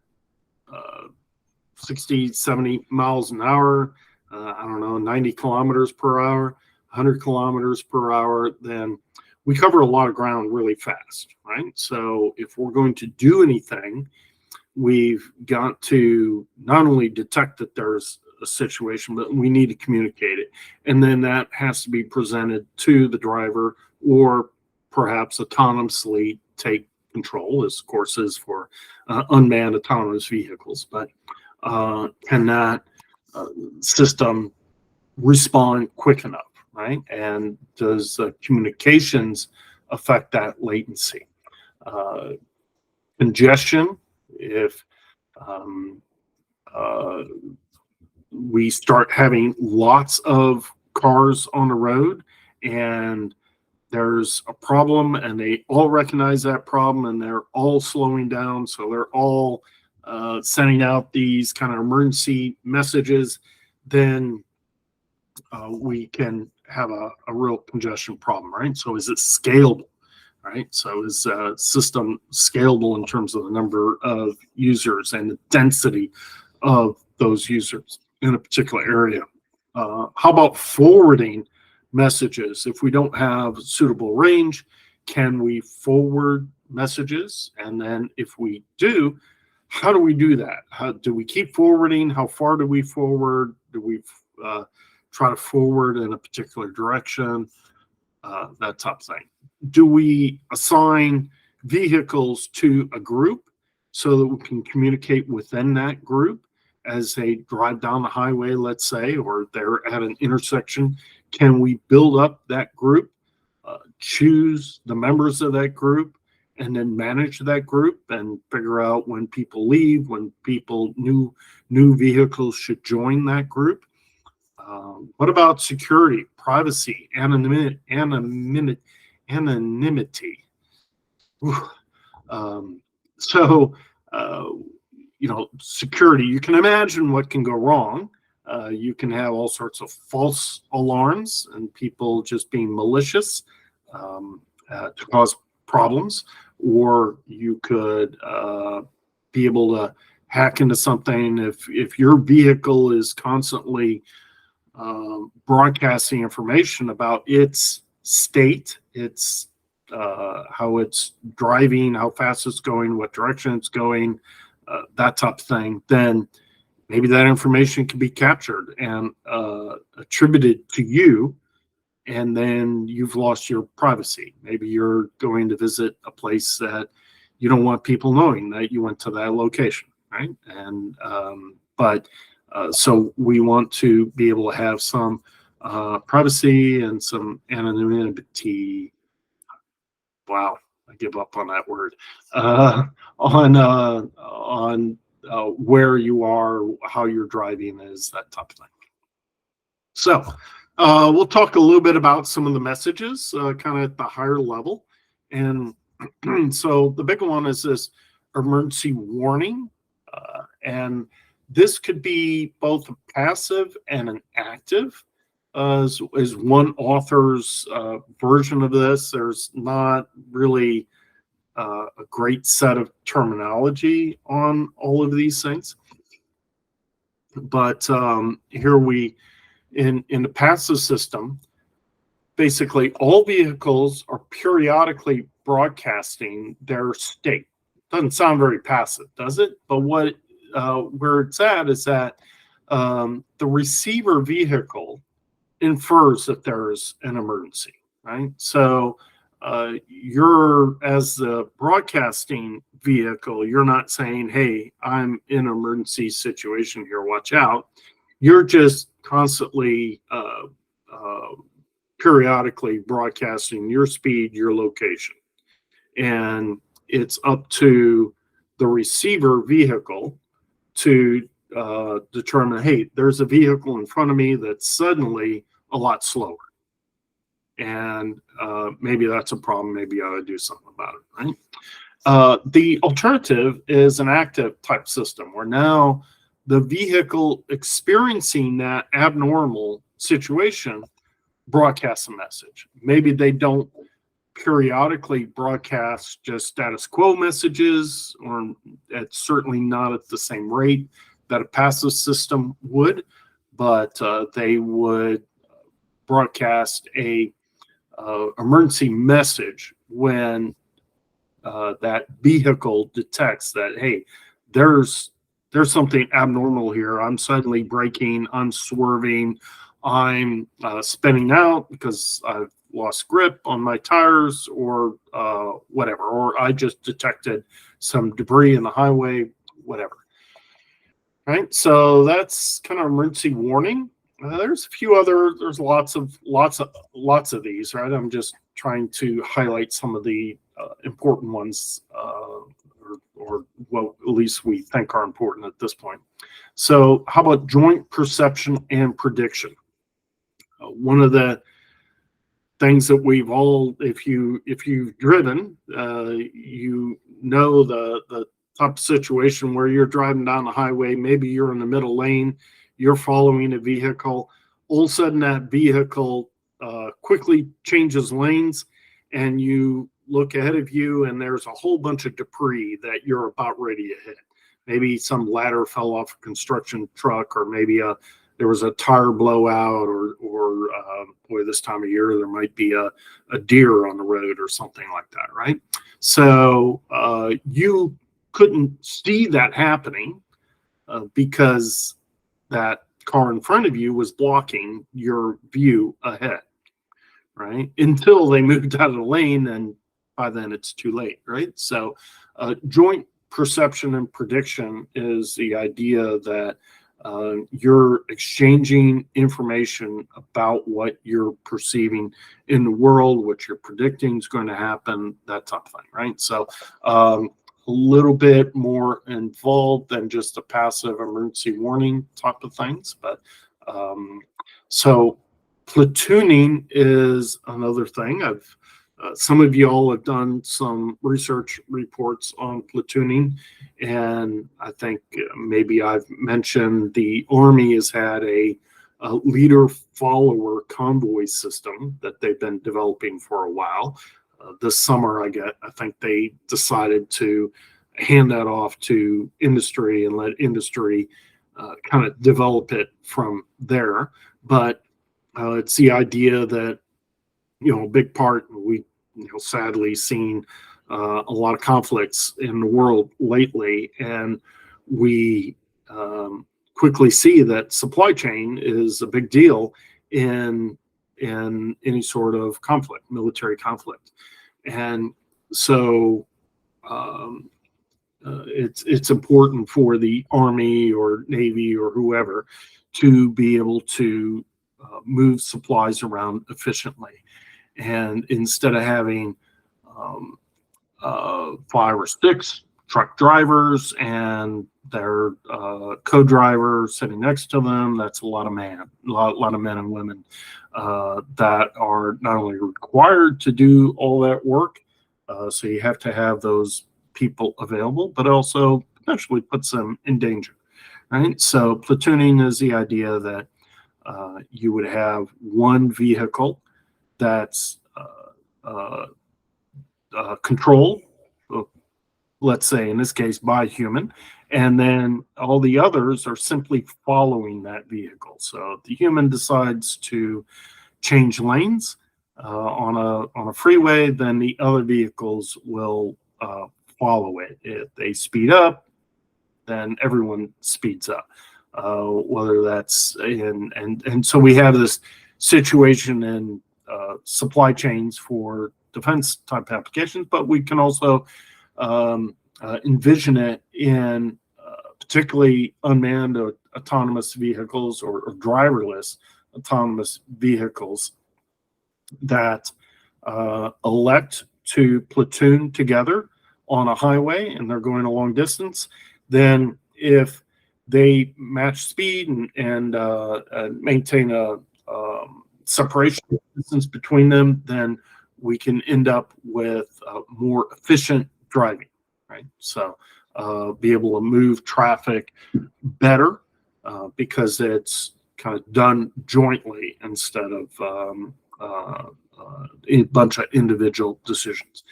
60, 70 miles an hour, I don't know, 90 kilometers per hour, 100 kilometers per hour, then we cover a lot of ground really fast, right? So if we're going to do anything, we've got to not only detect that there's a situation, but we need to communicate it. And then that has to be presented to the driver, or perhaps autonomously take control, as of course is for unmanned autonomous vehicles. But can that system respond quick enough, right? And does communications affect that latency? Congestion, if we start having lots of cars on the road and there's a problem and they all recognize that problem and they're all slowing down, so they're all sending out these kind of emergency messages, then we can have a real congestion problem, right? So is it scalable, right? So is a system scalable in terms of the number of users and the density of those users in a particular area? How about forwarding messages? If we don't have suitable range, can we forward messages? And then if we do, how do we do that? How do we keep forwarding? How far do we forward? Do we try to forward in a particular direction? That type of thing. Do we assign vehicles to a group so that we can communicate within that group as they drive down the highway, let's say, or they're at an intersection? Can we build up that group, choose the members of that group, and then manage that group and figure out when people leave, when new vehicles should join that group? What about security, privacy, anonymity? Security, you can imagine what can go wrong. You can have all sorts of false alarms and people just being malicious to cause problems, or you could be able to hack into something if your vehicle is constantly broadcasting information about its state, its how it's driving, how fast it's going, what direction it's going, that type of thing, then maybe that information can be captured and attributed to you, and then you've lost your privacy. Maybe you're going to visit a place that you don't want people knowing that you went to that location, right? And so we want to be able to have some privacy and some anonymity. Wow, I give up on that word. On where you are, how you're driving is, that type of thing. So we'll talk a little bit about some of the messages kind of at the higher level. And so the big one is this emergency warning. And this could be both a passive and an active. As one author's version of this, there's not really a great set of terminology on all of these things. But here in the passive system, basically all vehicles are periodically broadcasting their state. Doesn't sound very passive, does it? But where it's at is that the receiver vehicle infers that there's an emergency, right? So you're, as the broadcasting vehicle, you're not saying, hey, I'm in an emergency situation here, watch out. You're just constantly periodically broadcasting your speed, your location. And it's up to the receiver vehicle to determine, hey, there's a vehicle in front of me that's suddenly a lot slower. And maybe that's a problem. Maybe I ought to do something about it, right? The alternative is an active type system, where now the vehicle experiencing that abnormal situation broadcast a message. Maybe they don't periodically broadcast just status quo messages, or it's certainly not at the same rate that a passive system would, but they would broadcast a emergency message when that vehicle detects that, hey, there's something abnormal here. I'm suddenly braking, I'm swerving, I'm spinning out because I've lost grip on my tires, or whatever, or I just detected some debris in the highway, whatever. Right, so that's kind of emergency warning. There's a few other. There's lots of these. Right, I'm just trying to highlight some of the important ones, or what at least we think are important at this point. So, how about joint perception and prediction? One of the things that we've all, if you've driven, you know the type of situation where you're driving down the highway, maybe you're in the middle lane, you're following a vehicle, all of a sudden that vehicle quickly changes lanes, and you look ahead of you and there's a whole bunch of debris that you're about ready to hit. Maybe some ladder fell off a construction truck, or maybe there was a tire blowout, or boy, this time of year there might be a deer on the road or something like that, right? So you couldn't see that happening because that car in front of you was blocking your view ahead, right? Until they moved out of the lane, and by then it's too late, right? So joint perception and prediction is the idea that you're exchanging information about what you're perceiving in the world, what you're predicting is going to happen, that type of thing, right? So a little bit more involved than just a passive emergency warning type of things. But so platooning is another thing. Some of you all have done some research reports on platooning, and I think maybe I've mentioned the Army has had a leader-follower convoy system that they've been developing for a while. This summer, I think they decided to hand that off to industry and let industry kind of develop it from there. But it's the idea that, a big part, we sadly seen a lot of conflicts in the world lately, and we quickly see that supply chain is a big deal in any sort of conflict, military conflict. And so it's important for the Army or Navy or whoever to be able to move supplies around efficiently. And instead of having 5 or 6 truck drivers and their co-driver sitting next to them, that's a lot of men and women that are not only required to do all that work, so you have to have those people available, but also potentially puts them in danger, right? So platooning is the idea that you would have one vehicle that's controlled, let's say in this case by human, and then all the others are simply following that vehicle. So if the human decides to change lanes on a freeway, then the other vehicles will follow it. If they speed up, then everyone speeds up. Whether that's and so we have this situation in supply chains for defense type applications, but we can also envision it in particularly unmanned or autonomous vehicles or driverless autonomous vehicles that elect to platoon together on a highway and they're going a long distance. Then if they match speed and maintain a separation distance between them, then we can end up with more efficient driving, right? So be able to move traffic better because it's kind of done jointly instead of a bunch of individual decisions.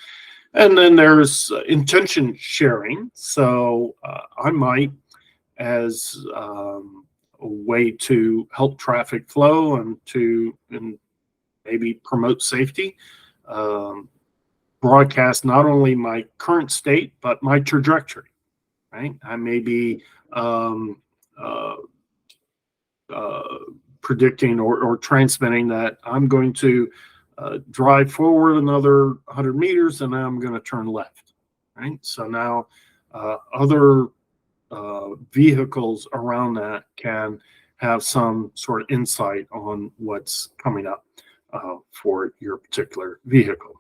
And then there's intention sharing. So I might, as a way to help traffic flow and maybe promote safety, broadcast not only my current state but my trajectory. Right, I may be predicting or transmitting that I'm going to drive forward another 100 meters and then I'm going to turn left. Right, so now other vehicles around that can have some sort of insight on what's coming up for your particular vehicle.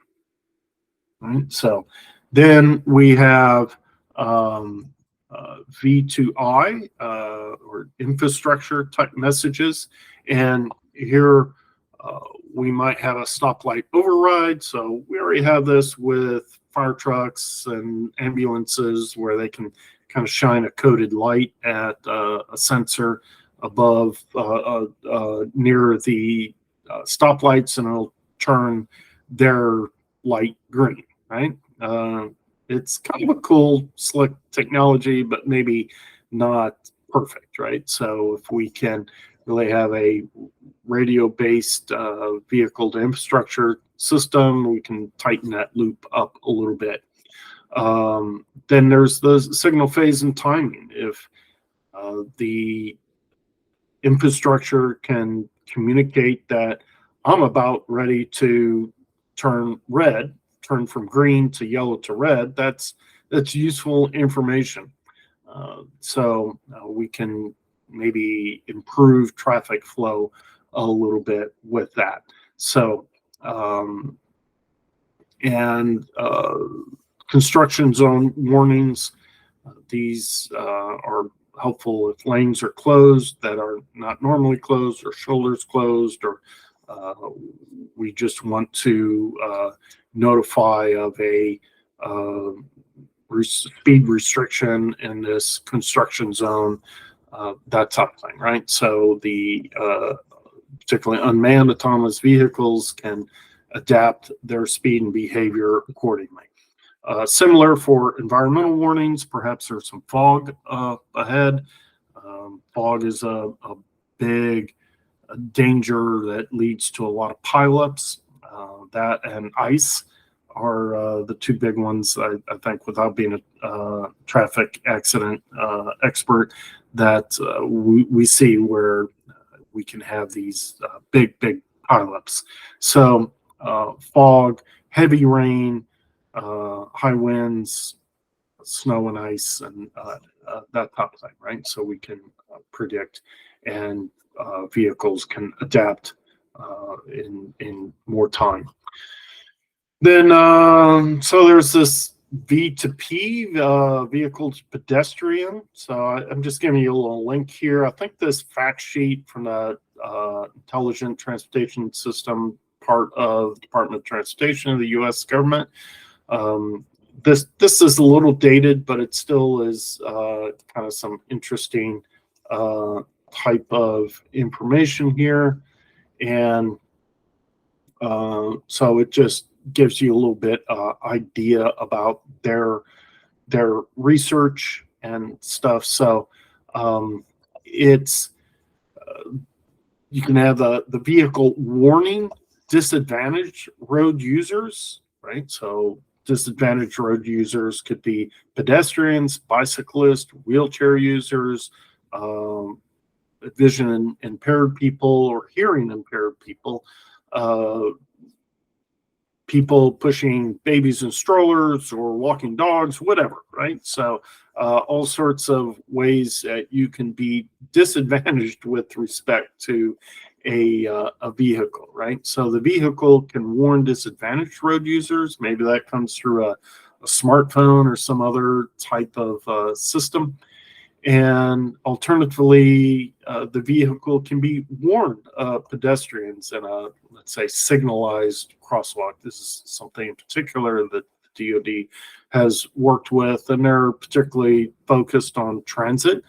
Right, so then we have V2I or infrastructure type messages, and here we might have a stoplight override. So we already have this with fire trucks and ambulances where they can kind of shine a coded light at a sensor above near the stoplights, and it'll turn their light green, right? It's kind of a cool, slick technology, but maybe not perfect, right? So if we can really have a radio-based vehicle to infrastructure system, we can tighten that loop up a little bit. Then there's the signal phase and timing. If the infrastructure can communicate that I'm about ready to turn red, turn from green to yellow to red, that's useful information. So we can maybe improve traffic flow a little bit with that. So construction zone warnings, these are helpful if lanes are closed that are not normally closed, or shoulders closed, or we just want to notify of a speed restriction in this construction zone, that type of thing, right? So the particularly unmanned autonomous vehicles can adapt their speed and behavior accordingly. Similar for environmental warnings, perhaps there's some fog ahead. Fog is a big danger that leads to a lot of pileups. That and ice are the two big ones, I think, without being a traffic accident expert, that we see where we can have these big pileups. So fog, heavy rain, high winds, snow and ice, and that type of thing, right? So we can predict, and vehicles can adapt in more time. Then, so there's this V2P, vehicle to pedestrian. So I'm just giving you a little link here. I think this fact sheet from the Intelligent Transportation System part of the Department of Transportation of the U.S. government. This is a little dated, but it still is kind of some interesting type of information here. And so it just gives you a little bit idea about their research and stuff. So it's you can have the vehicle warning disadvantaged road users, right? So disadvantaged road users could be pedestrians, bicyclists, wheelchair users, vision impaired people or hearing impaired people, people pushing babies in strollers or walking dogs, whatever, right? So all sorts of ways that you can be disadvantaged with respect to a vehicle, right? So the vehicle can warn disadvantaged road users. Maybe that comes through a smartphone or some other type of system. And alternatively, the vehicle can be warned pedestrians in a, let's say, signalized crosswalk. This is something in particular that the DoD has worked with, and they're particularly focused on transit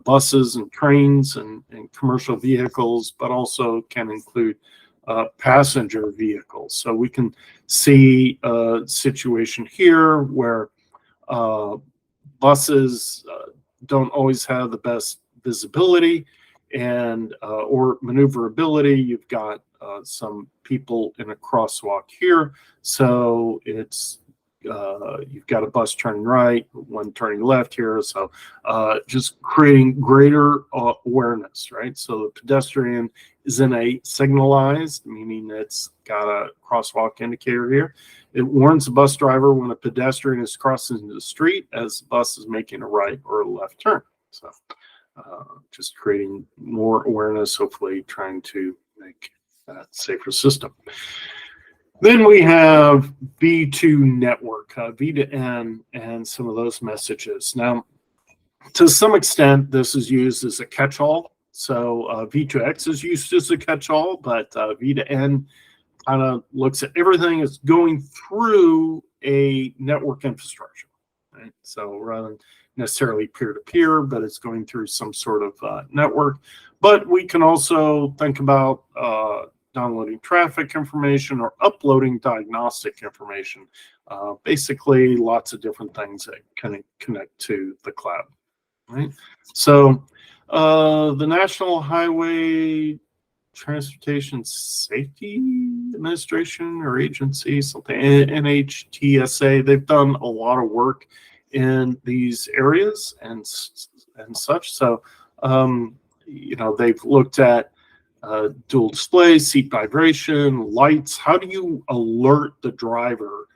buses and trains and commercial vehicles, but also can include passenger vehicles. So we can see a situation here where buses don't always have the best visibility and or maneuverability. You've got some people in a crosswalk here, so it's you've got a bus turning right, one turning left here, so just creating greater awareness, right? So the pedestrian is in a signalized, meaning it's got a crosswalk indicator here. It warns the bus driver when a pedestrian is crossing the street as the bus is making a right or a left turn. So just creating more awareness, hopefully trying to make that safer system. Then we have V2 network, V to N, and some of those messages. Now, to some extent, this is used as a catch-all. So V2X is used as a catch-all, but V to N kind of looks at everything that's going through a network infrastructure, right? So rather than necessarily peer-to-peer, but it's going through some sort of network. But we can also think about downloading traffic information or uploading diagnostic information. Basically, lots of different things that can connect to the cloud, right? So the National Highway Transportation Safety Administration or agency, something, NHTSA, they've done a lot of work in these areas and such. So, you know, they've looked at dual display, seat vibration, lights. How do you alert the driver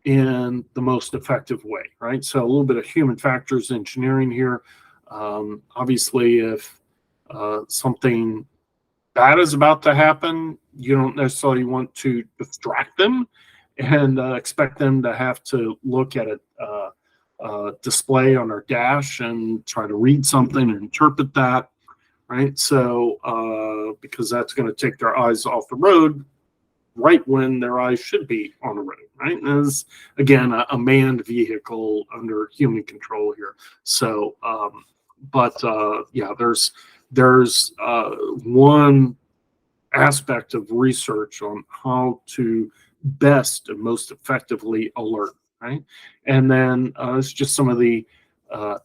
in the most effective way, right? So a little bit of human factors engineering here. Obviously, if something bad is about to happen, you don't necessarily want to distract them and expect them to have to look at a display on their dash and try to read something and interpret that, right? So because that's going to take their eyes off the road right when their eyes should be on the road, right? And this, again, a manned vehicle under human control here. So, yeah, there's one aspect of research on how to best and most effectively alert, right? And then it's just some of the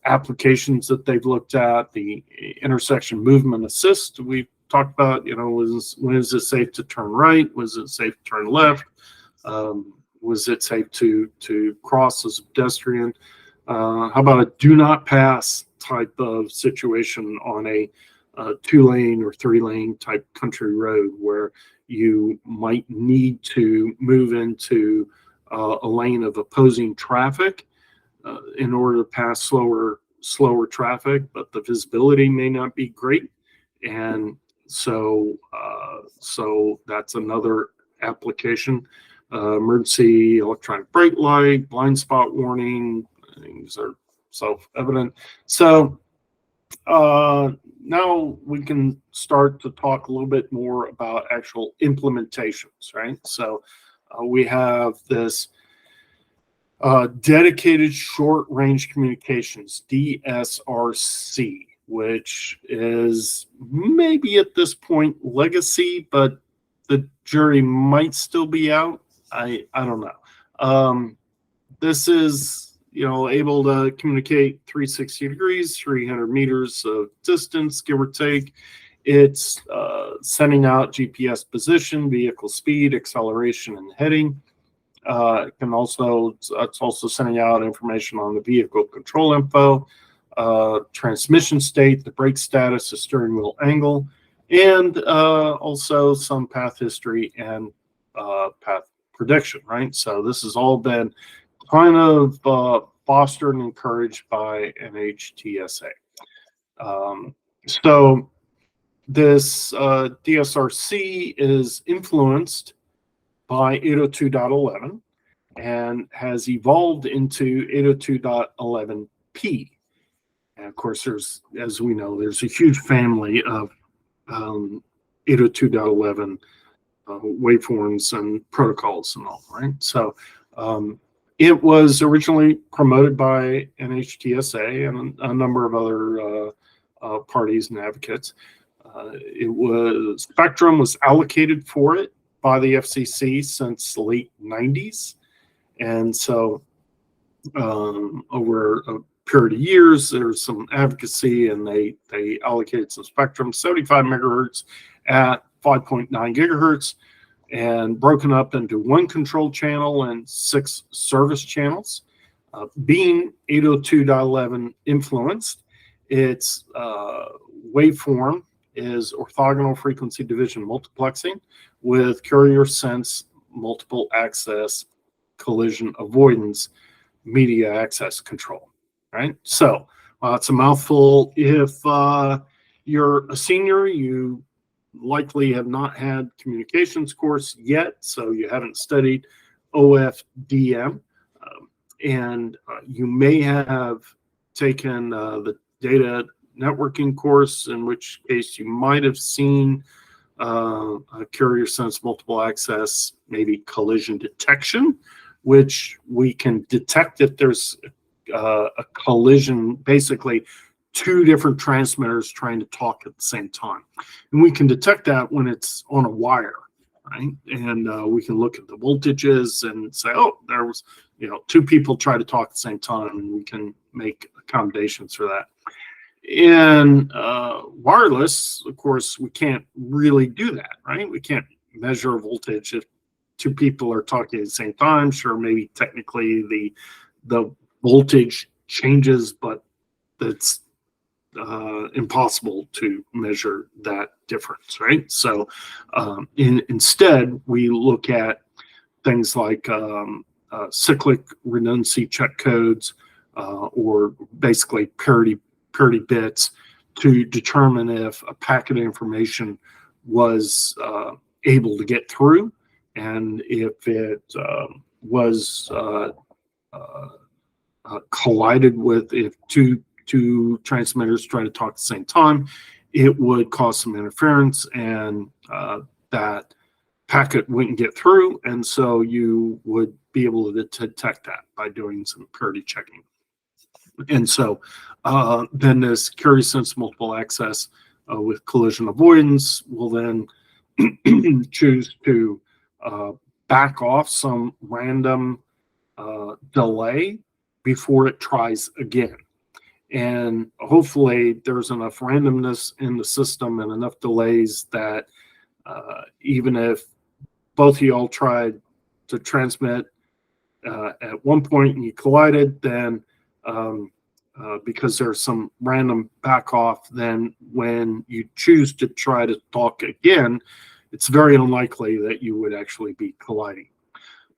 applications that they've looked at. The intersection movement assist we talked about, you know, when is it safe to turn right? Was it safe to turn left? Was it safe to cross as a pedestrian? How about a do not pass type of situation on a 2-lane or 3-lane type country road where you might need to move into a lane of opposing traffic in order to pass slower traffic, but the visibility may not be great. And so that's another application. Emergency electronic brake light, blind spot warning, things are self-evident. So now we can start to talk a little bit more about actual implementations, right? So we have this dedicated short range communications, DSRC, which is maybe at this point legacy, but the jury might still be out. I don't know. This is, you know, able to communicate 360 degrees, 300 meters of distance, give or take. It's sending out GPS position, vehicle speed, acceleration, and heading. It's also sending out information on the vehicle control info, transmission state, the brake status, the steering wheel angle, and also some path history and path prediction, right? So this has all been kind of fostered and encouraged by NHTSA. So this DSRC is influenced by 802.11 and has evolved into 802.11p. And of course, there's, as we know, there's a huge family of 802.11 waveforms and protocols and all, right? So it was originally promoted by NHTSA and a number of other parties and advocates. Spectrum was allocated for it by the FCC since the late 90s. And so over a period of years, there's some advocacy, and they allocated some spectrum, 75 megahertz at 5.9 gigahertz, and broken up into one control channel and 6 service channels. Being 802.11 influenced, its waveform is orthogonal frequency division multiplexing with carrier sense multiple access collision avoidance media access control. Right? So it's a mouthful. If you're a senior, you likely have not had communications course yet, so you haven't studied OFDM, and you may have taken the data networking course, in which case you might have seen a carrier sense multiple access, maybe collision detection, which we can detect if there's a collision, basically 2 different transmitters trying to talk at the same time. And we can detect that when it's on a wire, right? And we can look at the voltages and say, oh, there was, 2 people try to talk at the same time, and we can make accommodations for that. In wireless, of course, we can't really do that, right? We can't measure voltage if 2 people are talking at the same time. Sure, maybe technically the voltage changes, but it's impossible to measure that difference, right? So instead, we look at things like cyclic redundancy check codes, or basically parity bits, to determine if a packet of information was able to get through, and if it was collided with, if two transmitters try to talk at the same time, it would cause some interference, and that packet wouldn't get through, and so you would be able to detect that by doing some parity checking. And so then this carrier sense multiple access with collision avoidance will then choose to back off some random delay before it tries again. And hopefully there's enough randomness in the system and enough delays that even if both of y'all tried to transmit at one point and you collided, then because there's some random back off, then when you choose to try to talk again, it's very unlikely that you would actually be colliding.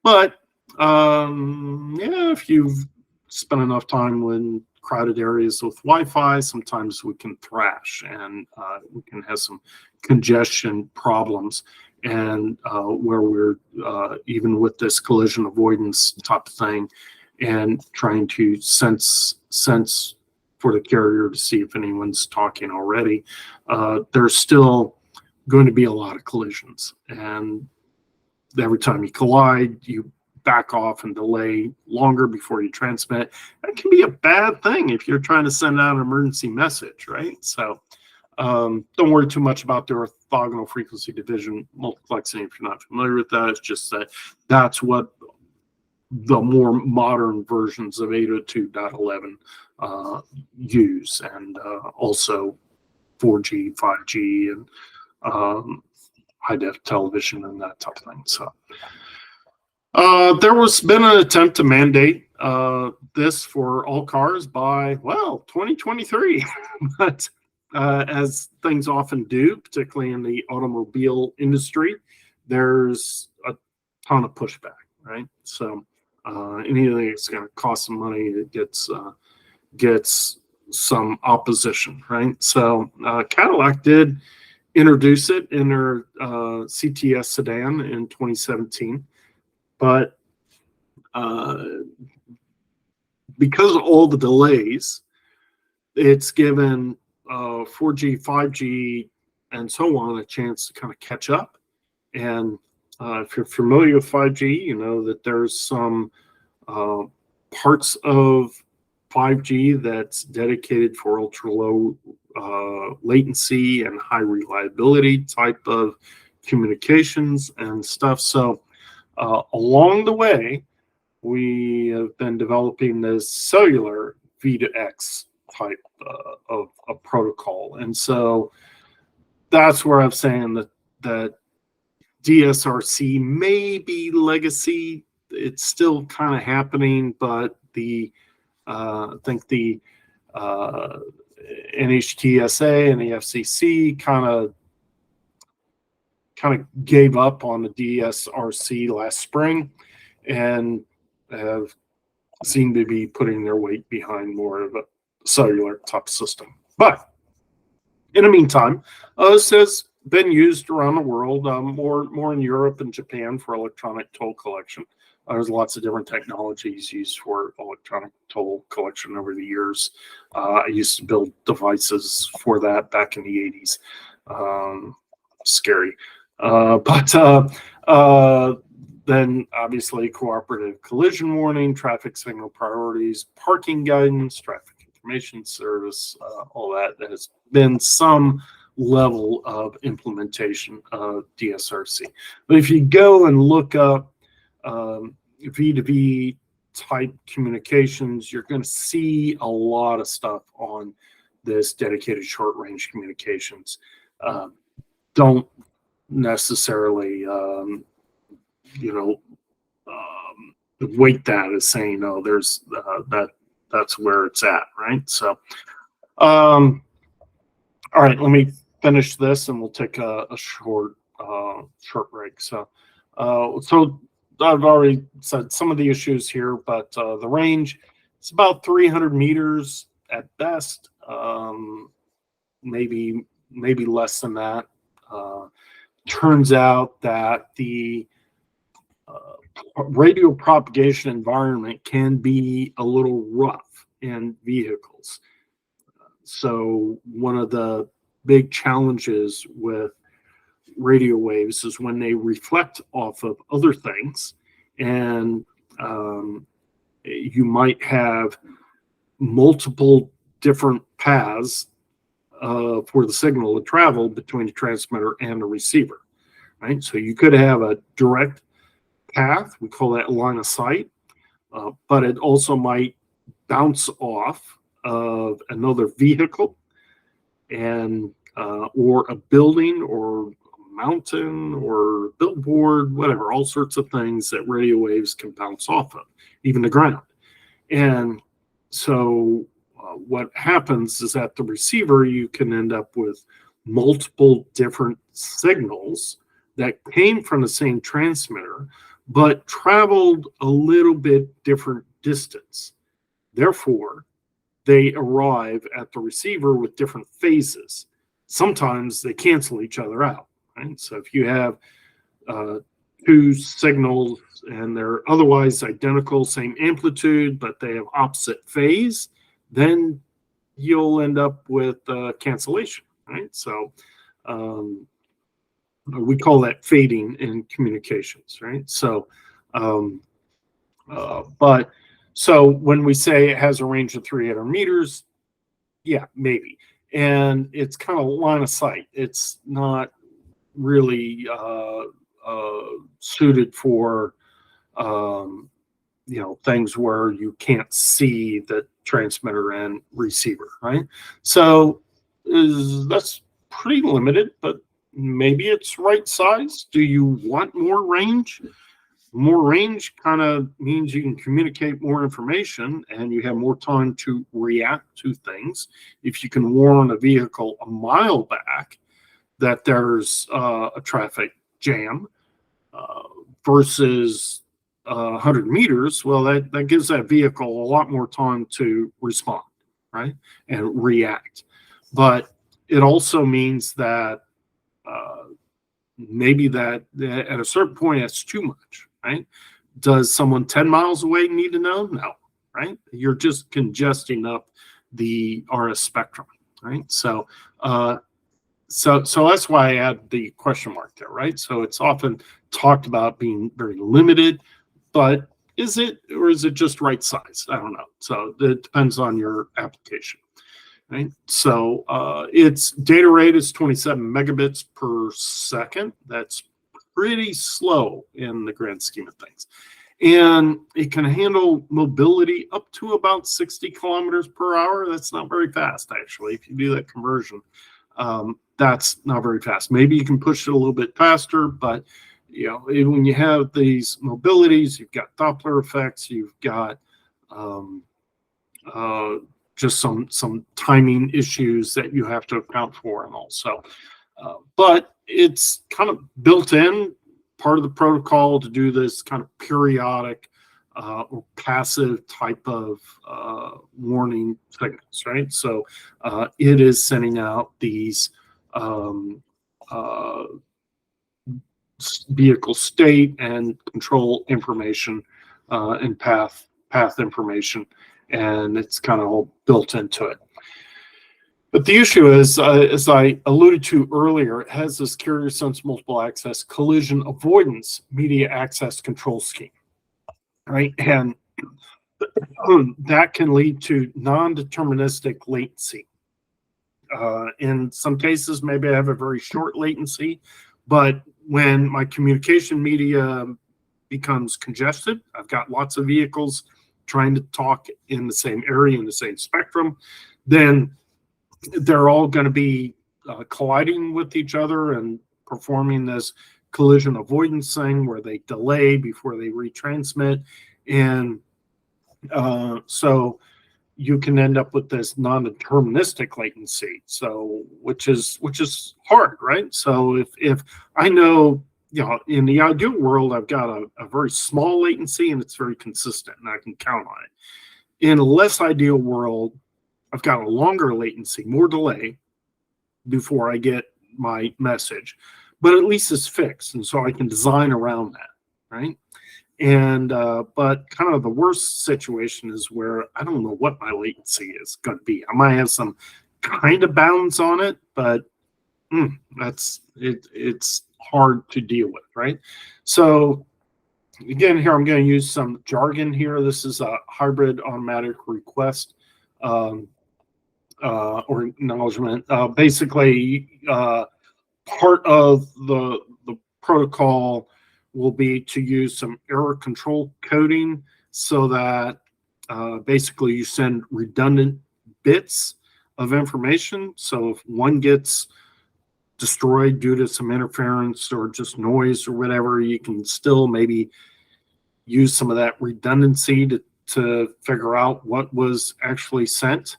But yeah, if you've spent enough time in crowded areas with Wi-Fi, sometimes we can thrash, and we can have some congestion problems, and where we're even with this collision avoidance type of thing, and trying to sense for the carrier to see if anyone's talking already, there's still going to be a lot of collisions, and every time you collide, you back off and delay longer before you transmit. That can be a bad thing if you're trying to send out an emergency message, right? So don't worry too much about the orthogonal frequency division multiplexing if you're not familiar with that. It's just that that's what the more modern versions of 802.11 use, and also 4G, 5G, and high-def television and that type of thing. So there was been an attempt to mandate this for all cars by, 2023. But as things often do, particularly in the automobile industry, there's a ton of pushback, right? So anything that's going to cost some money, it gets some opposition, right? So Cadillac did introduce it in their CTS sedan in 2017. But because of all the delays, it's given 4G, 5G, and so on a chance to kind of catch up. And if you're familiar with 5G, you know that there's some parts of 5G that's dedicated for ultra low latency and high reliability type of communications and stuff. So along the way, we have been developing this cellular V2X type of a protocol. And so that's where I'm saying that DSRC may be legacy. It's still kind of happening, but I think the NHTSA and the FCC kind of gave up on the DSRC last spring and have seemed to be putting their weight behind more of a cellular type system. But in the meantime, this has been used around the world, more in Europe and Japan for electronic toll collection. There's lots of different technologies used for electronic toll collection over the years. I used to build devices for that back in the 80s. Scary. Then obviously cooperative collision warning, traffic signal priorities, parking guidance, traffic information service, all that. There has been some level of implementation of DSRC. But if you go and look up V2V type communications, you're going to see a lot of stuff on this dedicated short range communications. Don't necessarily weight that as saying, oh, there's that's where it's at, right? So all right, let me finish this and we'll take a short break. So I've already said some of the issues here, but the range is about 300 meters at best, maybe less than that. Turns out that the radio propagation environment can be a little rough in vehicles. So one of the big challenges with radio waves is when they reflect off of other things, and you might have multiple different paths for the signal to travel between the transmitter and the receiver, right? So you could have a direct path, we call that line of sight, but it also might bounce off of another vehicle and or a building or a mountain or a billboard, whatever, all sorts of things that radio waves can bounce off of, even the ground. And so what happens is at the receiver, you can end up with multiple different signals that came from the same transmitter, but traveled a little bit different distance. Therefore, they arrive at the receiver with different phases. Sometimes they cancel each other out, right? So if you have two signals and they're otherwise identical, same amplitude, but they have opposite phase, then you'll end up with cancellation, right? So we call that fading in communications, right? So, so when we say it has a range of 300 meters, yeah, maybe. And it's kind of line of sight. It's not really suited for, things where you can't see the transmitter and receiver, right? So that's pretty limited, but maybe it's right size. Do you want more range? More range kind of means you can communicate more information and you have more time to react to things. If you can warn a vehicle a mile back that there's a traffic jam versus 100 meters, well, that gives that vehicle a lot more time to respond, right, and react. But it also means that maybe that at a certain point, that's too much, right? Does someone 10 miles away need to know? No, right? You're just congesting up the RF spectrum, right? So that's why I add the question mark there, right? So it's often talked about being very limited, but is it, or is it just right size? I don't know. So it depends on your application. right? So its data rate is 27 megabits per second. That's pretty slow in the grand scheme of things. And it can handle mobility up to about 60 kilometers per hour. That's not very fast, actually. If you do that conversion, that's not very fast. Maybe you can push it a little bit faster, but you know, when you have these mobilities, you've got Doppler effects, you've got just some timing issues that you have to account for, and also, but it's kind of built in part of the protocol to do this kind of periodic or passive type of warning signals, right? So it is sending out these vehicle state and control information and path information, and it's kind of all built into it. But the issue is, as I alluded to earlier, it has this carrier sense multiple access collision avoidance media access control scheme, right? And that can lead to non-deterministic latency. In some cases, maybe I have a very short latency, but when my communication media becomes congested, I've got lots of vehicles trying to talk in the same area, in the same spectrum, then they're all going to be colliding with each other and performing this collision avoidance thing where they delay before they retransmit. And so you can end up with this non-deterministic latency, so which is hard, right? So if I know, you know, in the ideal world, I've got a very small latency and it's very consistent and I can count on it. In a less ideal world, I've got a longer latency, more delay before I get my message, but at least it's fixed, and so I can design around that, right? And but kind of the worst situation is where I don't know what my latency is going to be. I might have some kind of bounds on it, but that's it. It's hard to deal with, right? So again, here I'm going to use some jargon here. This is a hybrid automatic request or acknowledgement. Basically, part of the protocol will be to use some error control coding so that basically you send redundant bits of information. So if one gets destroyed due to some interference or just noise or whatever, you can still maybe use some of that redundancy to figure out what was actually sent.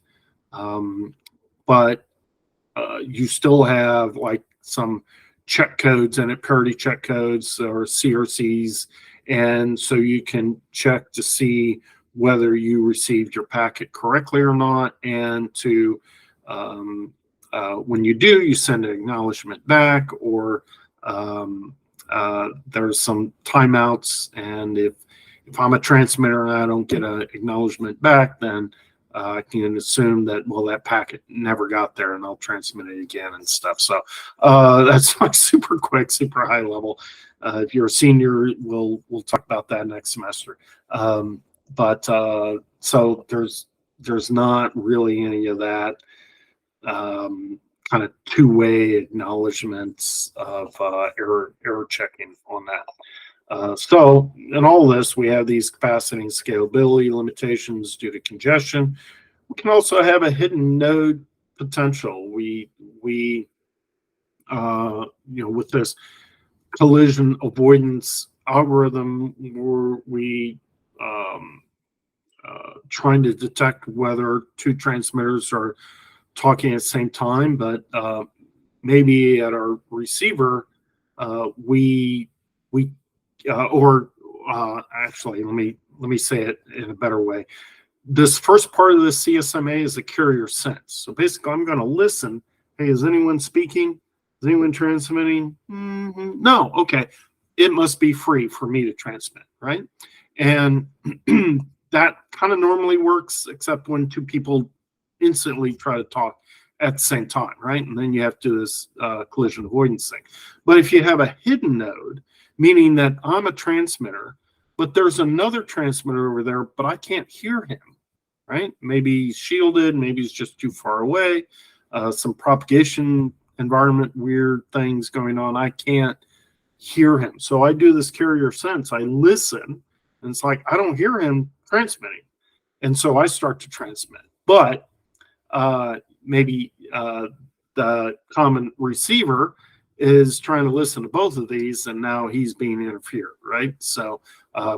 But you still have like some check codes in it, parity check codes or CRCs, and so you can check to see whether you received your packet correctly or not, and to when you do, you send an acknowledgement back, or there's some timeouts, and if I'm a transmitter and I don't get an acknowledgement back, then I can assume that, well, that packet never got there, and I'll transmit it again and stuff. So that's like super quick, super high level. If you're a senior, we'll talk about that next semester. But so there's not really any of that kind of two-way acknowledgments of error checking on that. So in all this, we have these capacity and scalability limitations due to congestion. We can also have a hidden node potential. We you know, with this collision avoidance algorithm, we trying to detect whether two transmitters are talking at the same time, but maybe at our receiver, actually, let me say it in a better way. This first part of the CSMA is a carrier sense. So basically, I'm going to listen. Hey, is anyone speaking? Is anyone transmitting? No. Okay. It must be free for me to transmit, right? And that kind of normally works, except when two people instantly try to talk at the same time, right? And then you have to do this collision avoidance thing. But if you have a hidden node, meaning that I'm a transmitter, but there's another transmitter over there, but I can't hear him, right? Maybe he's shielded, maybe he's just too far away, some propagation environment, weird things going on. I can't hear him. So I do this carrier sense. I listen, and it's like, I don't hear him transmitting. And so I start to transmit. But maybe the common receiver is trying to listen to both of these, and now he's being interfered, right? So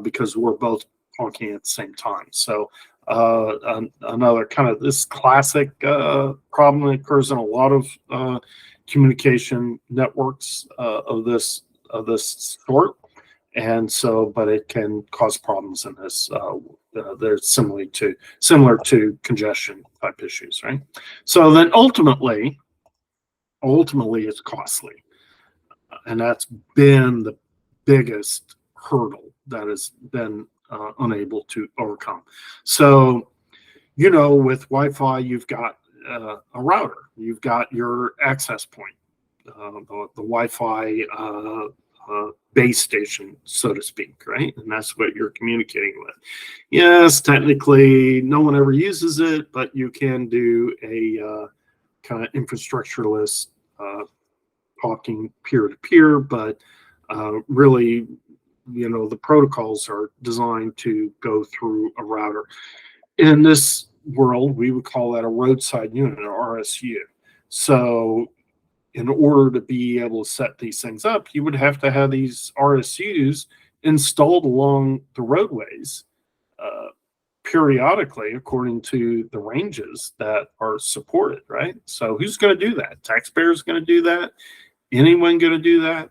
because we're both talking at the same time. So another kind of this classic problem that occurs in a lot of communication networks of this sort. And so, but it can cause problems in this. They're similar to congestion type issues, right? So then ultimately it's costly, and that's been the biggest hurdle that has been unable to overcome. So, with Wi-Fi, you've got a router, you've got your access point, the Wi-Fi base station, so to speak, right? And that's what you're communicating with. Yes, technically, no one ever uses it, but you can do a kind of infrastructureless talking peer-to-peer, but really, the protocols are designed to go through a router. In this world, we would call that a roadside unit, or RSU. So in order to be able to set these things up, you would have to have these RSUs installed along the roadways periodically according to the ranges that are supported, right? So who's going to do that? Taxpayers going to do that? Anyone going to do that?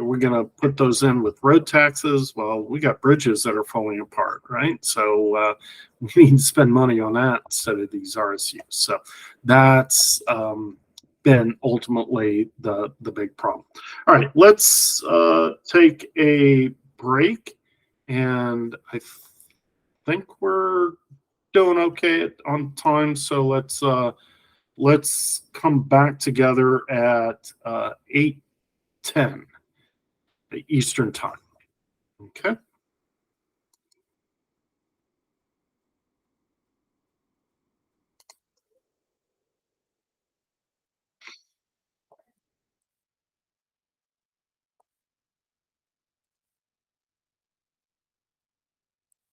We're going to put those in with road taxes. Well, we got bridges that are falling apart, right? So we need to spend money on that instead of these RSUs. So that's been ultimately the big problem. All right, let's take a break, and I think we're doing okay on time. So let's come back together at 8:10 Eastern time. Okay.